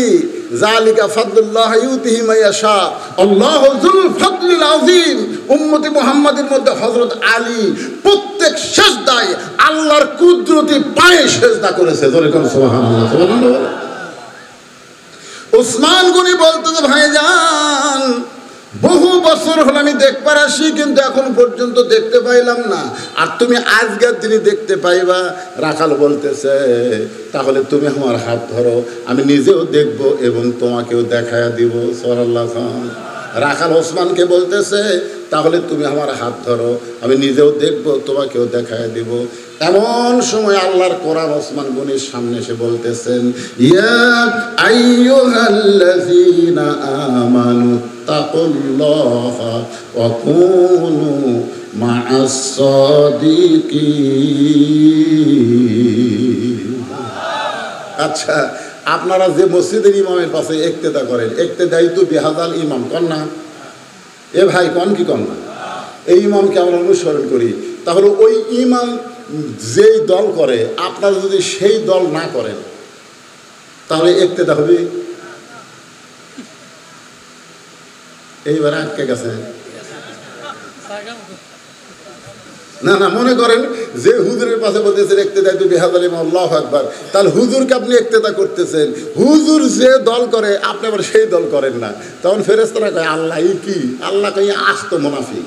যালিকা ফাদলুল্লাহ ইউতিহি মান ইয়াশা, আল্লাহু যুল ফাদলিল আযীম। উম্মতে মুহাম্মাদের মধ্যে হযরত আলী প্রত্যেক সিজদায় আল্লাহর কুদরতি পায়ে সিজদা করেছে। জোরে কোন সুবহানাল্লাহ, সুবহানাল্লাহ। ওসমান গনি বলতো যে ভাইজান বহু বছর হলো আমি দেখবার আসি, কিন্তু এখন পর্যন্ত দেখতে পাইলাম না, আর তুমি আজকের দিনে দেখতে পাইবা। রাখাল বলতেছে তাহলে তুমি আমার হাত ধরো, আমি নিজেও দেখব এবং তোমাকেও দেখায়া দিব। সাল্লাল্লাহু আলাইহি। রাখাল ওসমানকে বলতেছে তাহলে তুমি আমার হাত ধরো, আমি নিজেও দেখব তোমাকেও দেখায়া দিব। এমন সময় আল্লাহর কোরআন ওসমান গনির সামনে এসে বলতেছেন, ইয়া আইয়ুহাল্লাযীনা আমানু তাকুল্লাহা ওয়া কুনু মা'আস সাদিকিন। আচ্ছা, আপনারা যে মসজিদের ইমামের পাশে ইক্তেদা করেন, ইক্তেদাই তো বিহাদাল ইমাম কন না? এ ভাই কন কি কন না? এই ইমামকে আমরা অনুসরণ করি। তাহলে ওই ইমাম যেই দল করে, আপনারা যদি সেই দল না করেন তাহলে ইক্তেদা হবে? এইবার আটকে গেছে। না না, মনে করেন যে হুজুরের পাশে বলতেছেন ইক্তেদা তো বিহাদাল ইমাম, আল্লাহু আকবার, তাহলে হুজুরকে আপনি ইক্তেদা করতেছেন। হুজুর যে দল করে আপনি আবার সেই দল করেন না, তখন ফেরেশতারা কয় আল্লাহ কি? আল্লাহ কয় আস্ত মুনাফিক।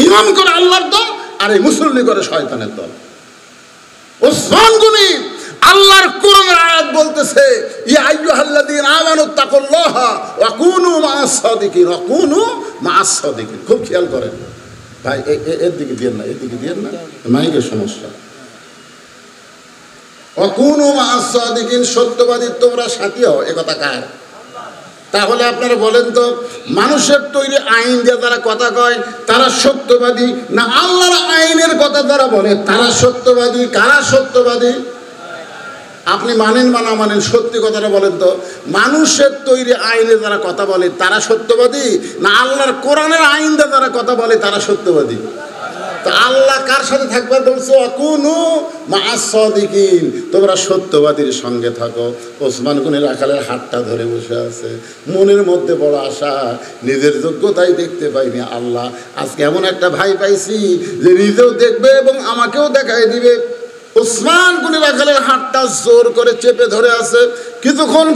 ইমাম করে আল্লাহর দল আর এই মুসল্লি করে শয়তানের দল। ওসমান গনি আল্লাহর কোরআনের আয়াত বলতেছে ইয়া আইয়ুহাল্লাযীনা আমানু তাকুল্লাহা ওয়া কুনু মা'আস সাদিকিন, ওয়া কুনু মা'আস সাদিকিন। খুব খেয়াল করেন ভাই, এর দিকে দিয়েন না, এর দিকে দিয়েন না, মাইকের সমস্যা। ওয়া কুনু মা'আস সাদিকিন, সত্যবাদী তোমরা সাথী হও, এ কথা কার? তাহলে আপনারা বলেন তো, মানুষের তৈরি আইন দিয়ে যারা কথা কয় তারা সত্যবাদী, না আল্লাহর আইনের কথা যারা বলে তারা সত্যবাদী? কারা সত্যবাদী? আপনি মানেন বা না মানেন, সত্যি কথাটা বলেন তো, মানুষের তৈরি আইনে যারা কথা বলে তারা সত্যবাদী, না আল্লাহর কোরআনের আইন দিয়ে যারা কথা বলে তারা সত্যবাদী? তো আল্লাহ কার সাথে থাকবার বলছো? কুনু মা'আস সাদিকিন, তোমরা সত্যবাদীর সঙ্গে থাকো। ওসমান গনি রাখালের হাতটা ধরে বসে আছে, মনের মধ্যে বড় আশা, নিজের যোগ্যতাই দেখতে পাইনি, আল্লাহ আজকে এমন একটা ভাই পাইছি যে নিজেও দেখবে এবং আমাকেও দেখাই দিবে। ওসমান গনি রাখালের হাতটা জোর করে চেপে ধরে আছে। কিছুক্ষণ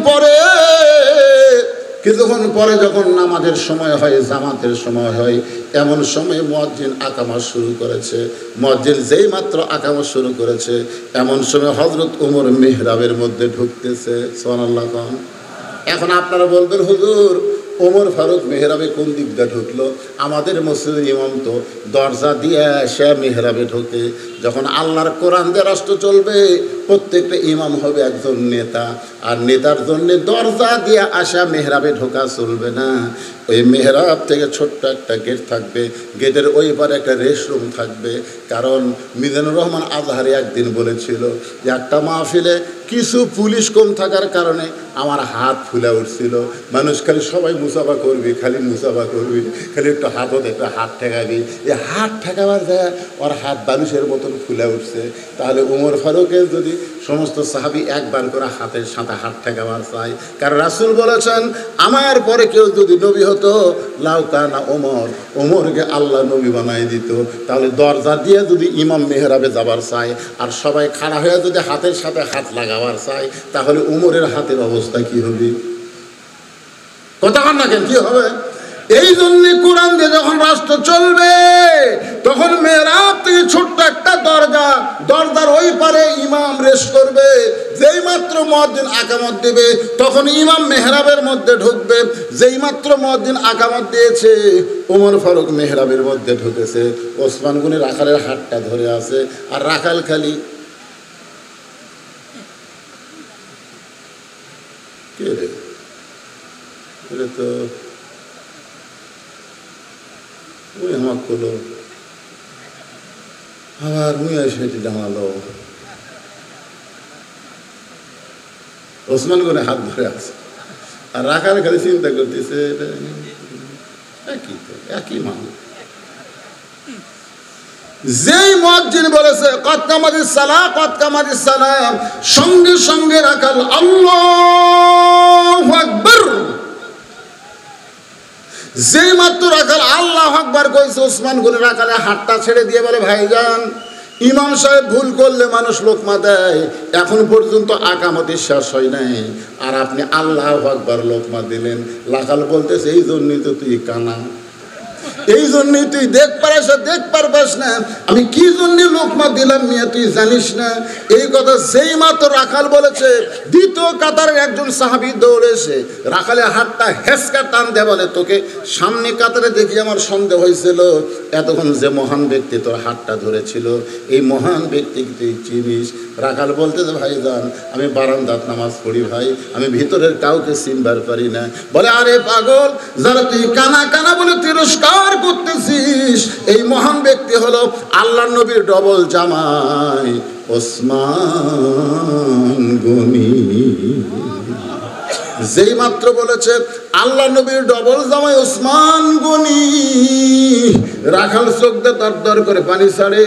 পরে যখন নামাজের সময় হয়, জামাতের সময় হয়, এমন সময় মুয়াজ্জিন আকামত শুরু করেছে। মুয়াজ্জিন যেই মাত্র আকামত শুরু করেছে, এমন সময় হযরত ওমর মিহরাবের মধ্যে ঢুকতেছে। সুবহানাল্লাহ। এখন আপনারা বলবেন হুজুর ওমর ফারুক মেহরাবে কোন দিক দিয়ে ঢুকলো? আমাদের মসজিদের ইমাম তো দরজা দিয়ে সে মেহরাবে ঢোকে। যখন আল্লাহর কোরআন দিয়ে রাষ্ট্র চলবে, প্রত্যেকটা ইমাম হবে একজন নেতা, আর নেতার জন্য দরজা দিয়ে আসা মেহরাবে ঢোকা চলবে না। ওই মেহরাব থেকে ছোট্ট একটা গেট থাকবে, গেটের ওই পারে একটা রেস্টরুম থাকবে। কারণ মিজানুর রহমান আজহারি একদিন বলেছিল যে একটা মাহফিলে কিছু পুলিশ কম থাকার কারণে আমার হাত ফুলে উঠছিল। মানুষ খালি সবাই মুসাফা করবি, খালি মুসাফা করবি, খালি একটু হাতও দেখবে, হাত ঠেকাবি। এই হাত ঠেকাবার যায় ওর হাত বালুশের মতন ফুলে উঠছে। তাহলে ওমর ফারুকের যদি সমস্ত সাহাবি একবার করে হাতের সাথে হাত ঠেকাবার চায়, কারণ রাসূল বলেছেন আমার পরে কেউ যদি নবী হতো লাউকানা ওমর, ওমরকে আল্লাহ নবী বানাই দিত। তাহলে দরজা দিয়ে যদি ইমাম মেহরাবে যাবার চায় আর সবাই খাড়া হয়ে যদি হাতের সাথে হাত লাগাবার চায়, তাহলে ওমরের হাতের অবস্থা কি হবে? কথা বল না কেন, কি হবে? এই জন্য কোরআন দিয়ে যখন রাষ্ট্র চলবে, তখন মেহরাব থেকে ছোট্ট একটা দরজার ওই পারে ইমাম রেস্ট করবে। যেই মাত্র মুয়াজ্জিন আকামত দিবে, তখন ইমাম মেহরাবের মধ্যে ঢুকবে। যেই মাত্র মুয়াজ্জিন আকামত দিয়েছে, ওমর ফারুক মেহরাবের মধ্যে ঢুকেছে। ওসমান গনি রাখালের হাতটা ধরে আছে, আর রাখাল খালি কে রে, এটা তো ওই আমার করলো, আবার মুই এসে জানালো। ওসমান গনি হাত ধরে আছে, আর রাখাল খালি চিন্তা করতেছে একই মানুষ। যেই মুয়াজ্জিন বলেছে কদ কামাতিস সালাহ কদ কামাতিস সালাহ, সঙ্গে সঙ্গে রাখাল আল্লাহু আকবার। যেই মাত্র রাখাল আল্লাহু আকবার কইছে, ওসমান গনি রাখালে হাতটা ছেড়ে দিয়ে বলে ভাইজান, ইমাম সাহেব ভুল করলে মানুষ লোকমা দেয়, এখন পর্যন্ত আকামতি শেষ হয় নাই, আর আপনি আল্লাহু আকবার লোকমা দিলেন। রাখাল বলতেছে এই জন্যই তো তুই কানা, এই জন্যই তুই দেখ পারবাস না, আমি কি জন্য লোকমা দিলাম মিয়া তুই জানিস না। এই কথা যেই মাত্র রাখাল বলেছে, দ্বিতীয় কাতারের একজন সাহাবী দৌড়েছে, রাখালের হাতটা হেসকা টান দিয়ে বলে তোকে সামনে কাতারে দেখি আমার সন্দেহ হয়েছিল, এতক্ষণ যে মহান ব্যক্তি তোর হাতটা ধরেছিল এই মহান ব্যক্তিকে তুই চিনিস। রাখাল বলতেছে ভাইজান আমি বারান্দাত নামাজ পড়ি ভাই, আমি ভিতরের কাউকে চিনবার পারি না। বলে আরে পাগল, যারা তুই কানা কানা বলে তিরস্কার করতেছিস, এই মহান ব্যক্তি হলো আল্লাহর নবীর ডবল জামাই ওসমান গনি। যেই মাত্র বলেছে আল্লাহ নবীর ডবল জামাই ওসমান গনি, রাখাল চোখ দিয়ে দরদর করে পানি ছাড়ে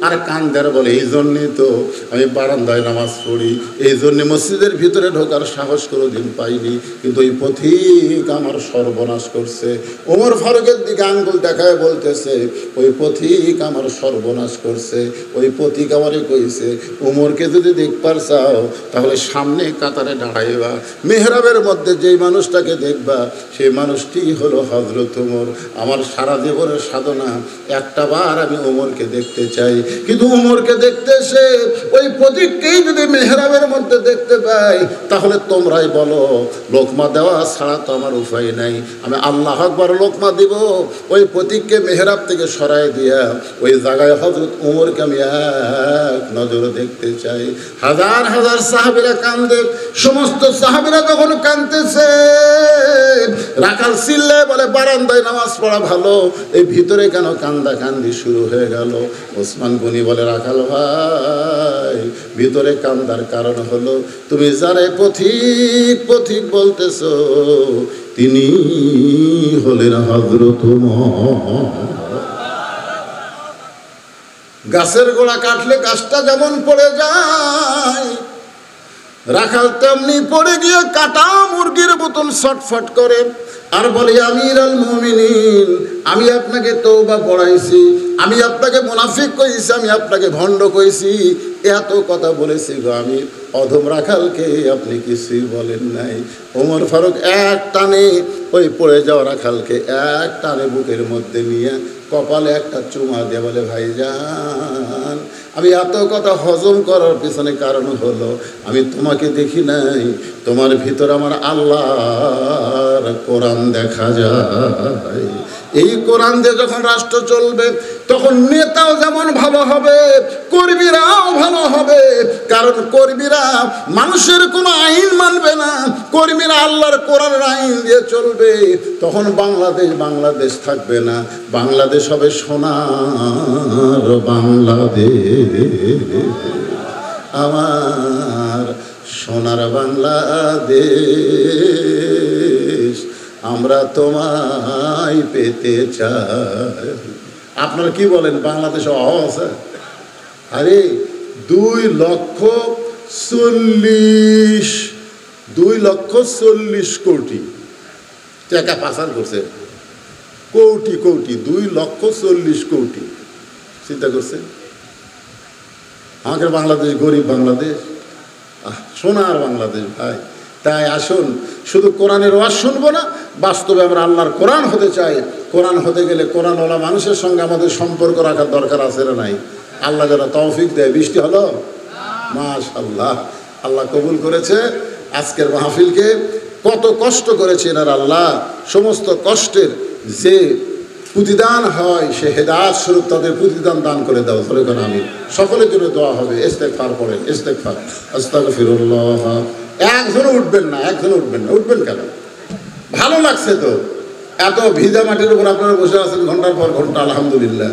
আর কান্দার বলে এই জন্যই তো আমি বারান্দায় নামাজ পড়ি, এই জন্যে মসজিদের ভিতরে ঢোকার সাহস কোনোদিন পাইনি, কিন্তু ওই পথিক আমার সর্বনাশ করছে। ওমর ফারুকের দিকে আঙ্গুল দেখায় বলতেছে ওই পথিক আমার সর্বনাশ করছে, ওই পথিক আমারে কইছে ওমরকে যদি দেখবার চাও তাহলে সামনে কাতারে দাঁড়াইবা, মেহরাবের মধ্যে যেই মানুষটাকে দেখবা সেই মানুষটি হলো হযরত ওমর। আমার সারা জীবনের সাধনা একটা বার আমি ওমরকে দেখতে চাই, কিন্তু ওমরকে দেখতে এসে ওই প্রতীককেই যদি মেহরাবের মধ্যে দেখতে পাই তাহলে তোমরাই বলো লোকমা দেওয়া ছাড়া তো আমার উপায় নাই, আমি আল্লাহু আকবার লোকমা দিব, ওই প্রতীককে মেহরাব থেকে সরাই দিয়া ওই জায়গায় হযরত ওমরকে আমি এক নজরে দেখতে চাই। হাজার হাজার সাহাবীরা কান্দে, সমস্ত সাহাবীরা যখন কাঁদতেছে রাখাল চিল্লে বলে বারান্দায় নামাজ পড়া ভালো, এই ভিতরে কেন কান্দা কান্দি শুরু হয়ে গেল। ওসমান গনি বলে রাখাল ভাই ভিতরে কান্দার কারণ হলো তুমি যারা পথিক পথিক বলতেছো তিনি হলেন হযরত ওমর। গাছের গোড়া কাটলে গাছটা যেমন পড়ে যায়, রাখাল তেমনি পড়ে গিয়ে কাটা মুরগির মতন ছটফট করে আর বলে আমিরুল মুমিনিন আমি আপনাকে তওবা পড়াইছি, আমি আপনাকে মুনাফিক কইছি, আমি আপনাকে ভণ্ড কইছি, এত কথা বলেছি গো আমি অধম রাখালকে আপনি কিছুই বলেন নাই। ওমর ফারুক এক টানে ওই পড়ে যাওয়া রাখালকে এক টানে বুকের মধ্যে নিয়ে কপালে একটা চুমা দিয়ে বলে ভাইজান আমি এত কথা হজম করার পিছনে কারণ হলো আমি তোমাকে দেখি নাই, তোমার ভিতর আমার আল্লাহর কোরআন দেখা যায়। এই কোরআন দিয়ে যখন রাষ্ট্র চলবে তখন নেতাও যেমন ভালো হবে কর্মীরাও ভালো হবে, কারণ কর্মীরা মানুষের কোনো আইন মানবে না, কর্মীরা আল্লাহর কোরআনের আইন দিয়ে চলবে, তখন বাংলাদেশ থাকবে না, বাংলাদেশ হবে সোনার বাংলাদেশ, আমার সোনার বাংলাদেশ আমরা তোমায় পেতে চাই। আপনারা কি বলেন বাংলাদেশ আছে? আরে 2,40,000 কোটি টাকা পাচার করছে, কোটি 2,40,000 কোটি। চিন্তা করছে আমাদের বাংলাদেশ গরিব বাংলাদেশ, সোনার বাংলাদেশ ভাই। তাই আসুন শুধু কোরআনের ওয়াজ শুনবো না, বাস্তবে আমরা আল্লাহর কোরআন হতে চাই। কোরআন হতে গেলে কোরআনওয়ালা মানুষের সঙ্গে আমাদের সম্পর্ক রাখার দরকার আছে না নাই? আল্লাহ যারা তৌফিক দেয়। বৃষ্টি হলো মাশাআল্লাহ, আল্লাহ কবুল করেছে আজকের মাহফিলকে। কত কষ্ট করেছেন আর আল্লাহ সমস্ত কষ্টের যে প্রতিদান হয় সে হেদায়েত স্বরূপ তাদের প্রতিদান দান করে দাও। বলে কেন আমি সকলের জন্য দোয়া হবে। ইস্তেগফার পড়েন, ইস্তেগফার, আস্তাগফিরুল্লাহ। একজনও উঠবেন না, উঠবেন কেন? ভালো লাগছে তো, এত ভিজা মাটির উপর আপনারা বসে আছেন ঘন্টার পর ঘন্টা। আলহামদুলিল্লাহ।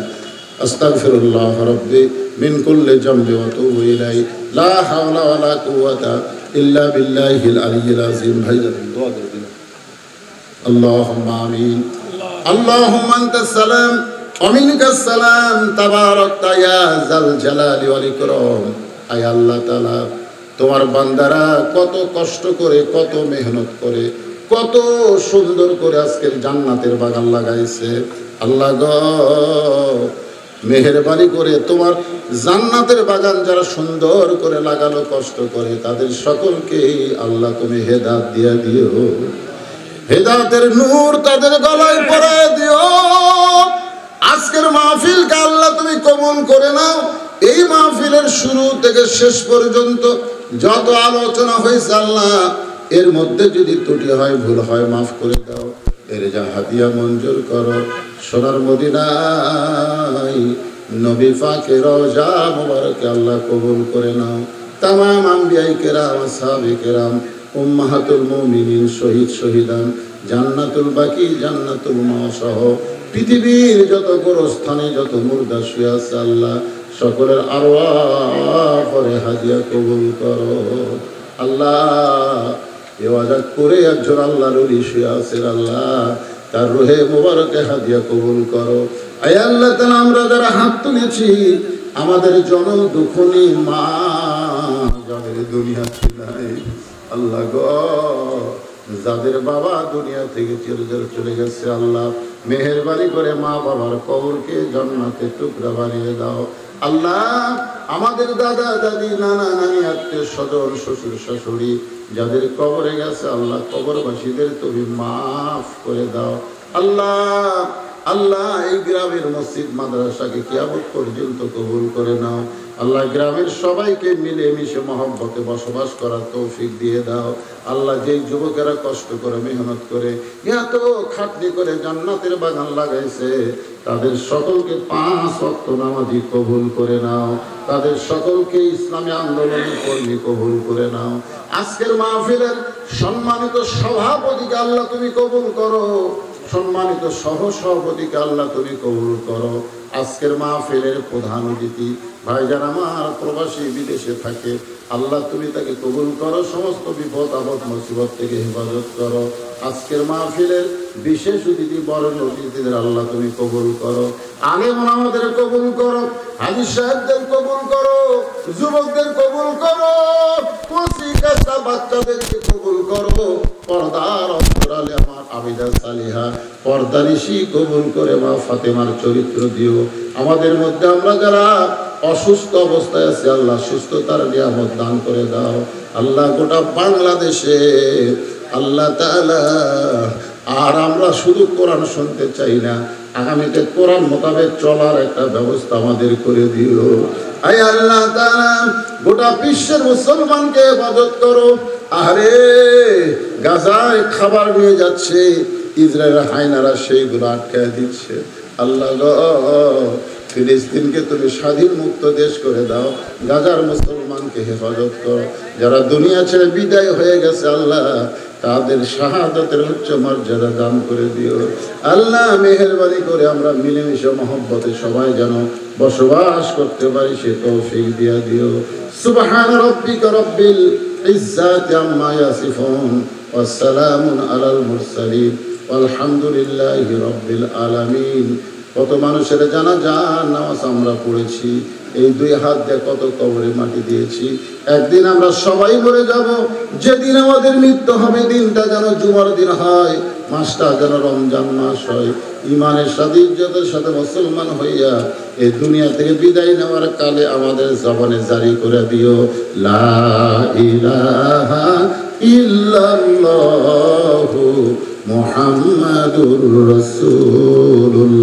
আস্তাগফিরুল্লাহ রাব্বি মিন কুল্লি জামবি ওয়া তুবু ইলাইহি লা হাওলা ওয়ালা কুওয়াতা ইল্লা বিল্লাহিল আলিয়্যিল আযীম। ভাইজান দোয়া করে দিন। আল্লাহুম্মা আমিন। আল্লাহুম্মা আনতাস সালাম অমিনকাস সালাম তাবারাকতা ইয়া যাল জালালি ওয়াল ইকরাম। আয় আল্লাহ তাআলা, তোমার বান্দারা কত কষ্ট করে, কত মেহনত করে, কত সুন্দর করে আজকের জান্নাতের বাগান লাগাইছে। আল্লাহ গো, মেহেরবানি করে তোমার জান্নাতের বাগান যারা সুন্দর করে লাগালো, কষ্ট করে, তাদের সকলকে আল্লাহ তুমি হেদায়েত দিয়ে দিও। হেদায়েতের নূর তাদের গলায় পরায় দিও। আজকের মাহফিলকে আল্লাহ তুমি কবুল করে নাও। এই মাহফিলের শুরু থেকে শেষ পর্যন্ত যত আলোচনা হয়েছে আল্লাহ, এর মধ্যে যদি ত্রুটি হয়, ভুল হয়, মাফ করে দাও। এর যা হাদিয়া মঞ্জুর করো। সোনার মদিনায় নবী পাকের রওজা মুবারকে আল্লাহ কবুল করে নাও। তামাম আম্বিয়ায়ে কেরাম, আসহাবে কেরাম, উম্মাহাতুল মুমিনিন, শহীদ শহীদান, জান্নাতুল বাকি, জান্নাতুল মাওয়া সহ পৃথিবীর যত গোরস্থানে যত মুর্দা শুয়ে আছে আল্লাহ, সকলের আরওয়াহ পরে হাদিয়া কবুল করো। আল্লাহ, এ ওয়াজাত করে একজন আল্লাহর ওলি শুয়ে আছেন আল্লাহ, তার রুহে মুবারকে হাদিয়া কবুল করো। আয় আল্লাহ তাআলা, আমরা যারা হাত তুলেছি, আমাদের জনম দুঃখনী মা যাদের দুনিয়া ছিলাই, আল্লাহ গো, যাদের বাবা দুনিয়া থেকে চিরতরে চলে গেছে আল্লাহ, মেহেরবানি করে মা বাবার কবরকে জান্নাতে টুকরা বানিয়ে দাও। আল্লাহ, আমাদের দাদা দাদি, নানা নানি, আত্মীয় স্বজন, শ্বশুর শাশুড়ি যাদের কবরে গেছে আল্লাহ, কবরবাসীদের তুমি মাফ করে দাও। আল্লাহ আল্লাহ, এই গ্রামের মসজিদ মাদ্রাসাকে কিয়ামত পর্যন্ত কবুল করে নাও। আল্লাহ, গ্রামের সবাইকে মিলেমিশে মহব্বতে বসবাস করার তৌফিক দিয়ে দাও। আল্লাহ, যেই যুবকেরা কষ্ট করে মেহনত করে এত খাটনি করে জান্নাতের বাগান লাগাইছে, তাদের সকলকে 5 ওয়াক্ত নামাজি কবুল করে নাও। তাদের সকলকে ইসলামী আন্দোলনের কর্মী কবুল করে নাও। আজকের মাহফিলের সম্মানিত সভাপতিকে আল্লাহ তুমি কবুল করো। সম্মানিত সহসভাপতিকে আল্লাহ তুমি কবুল করো। আজকের মাহফিলের প্রধান অতিথি ভাইজান আমার প্রবাসী বিদেশে থাকে, আল্লাহ তুমি তাকে কবুল করো। সমস্ত বিপদ আপদ মুসিবত থেকে হেফাজত করো। আজকের মাহফিলের বিশেষ অতিথি, বরণ অতিথিদের আল্লাহ তুমি কবুল করো। আলেম ওলামাদের কবুল করো। হাজী সাহেবদের কবুল করো। যুবকদের কবুল করো। কচিকাঁচা বাচ্চাদেরকে কবুল করো। পর্দার অন্তরালে আমার আবিদা সালিহা পর্দানিশি কবুল করে মা ফাতেমার চরিত্র দিও। আমাদের মধ্যে আমরা যারা অসুস্থ অবস্থায় আছে আল্লাহ, সুস্থতার নিয়ামত দান করে দাও। আল্লাহ, গোটা বাংলাদেশে আল্লাহ তাআলা আর আমরা শুধু কোরআন শুনতে চাই না, আগামীতে কোরআন মোতাবেক চলার একটা ব্যবস্থা আমাদের করে দিও। আয় আল্লাহ তাআলা, গোটা বিশ্বের মুসলমানকে হেফাজত করো। আরে গাজায় খাবার নিয়ে যাচ্ছে, ইসরায়েলের হায়নারা সেইগুলো আটকায় দিচ্ছে। আল্লাহ গো, ফিলিস্তিনকে তুমি স্বাধীন মুক্ত দেশ করে দাও। গাজার মুসলমানকে হেফাজত করো। যারা দুনিয়া ছেড়ে বিদায় হয়ে গেছে আল্লাহ, তাদের শাহাদাতের উচ্চ মর্যাদা দান করে দিও। আল্লাহ, মেহেরবানি করে আমরা মিলেমিশে মহব্বতে সবাই যেন বসবাস করতে পারি, সে তৌফিক দিয়া দিও। সুবহান রাব্বিকা রাব্বিল ইজ্জাতি আম্মা ইয়াসিফুন ওয়া সালামুন আলাল মুরসালিন আলহামদুলিল্লাহি রাব্বিল আলামিন। কত মানুষের জানাজার নামাজ আমরা পড়েছি, এই 2 হাত দিয়ে কত কবরে মাটি দিয়েছি। একদিন আমরা সবাই মরে যাব। যেদিন আমাদের মৃত্যু হবে, দিনটা যেন জুমার দিন হয়, মাসটা যেন রমজান মাস হয়। ইমানের সাথে, ইজ্জতের সাথে মুসলমান হইয়া এই দুনিয়া থেকে বিদায় নেওয়ার কালে আমাদের জবানে জারি করে দিও, লা ইলাহা ইল্লাল্লাহু মুহাম্মাদুর রাসূলুল্লাহ।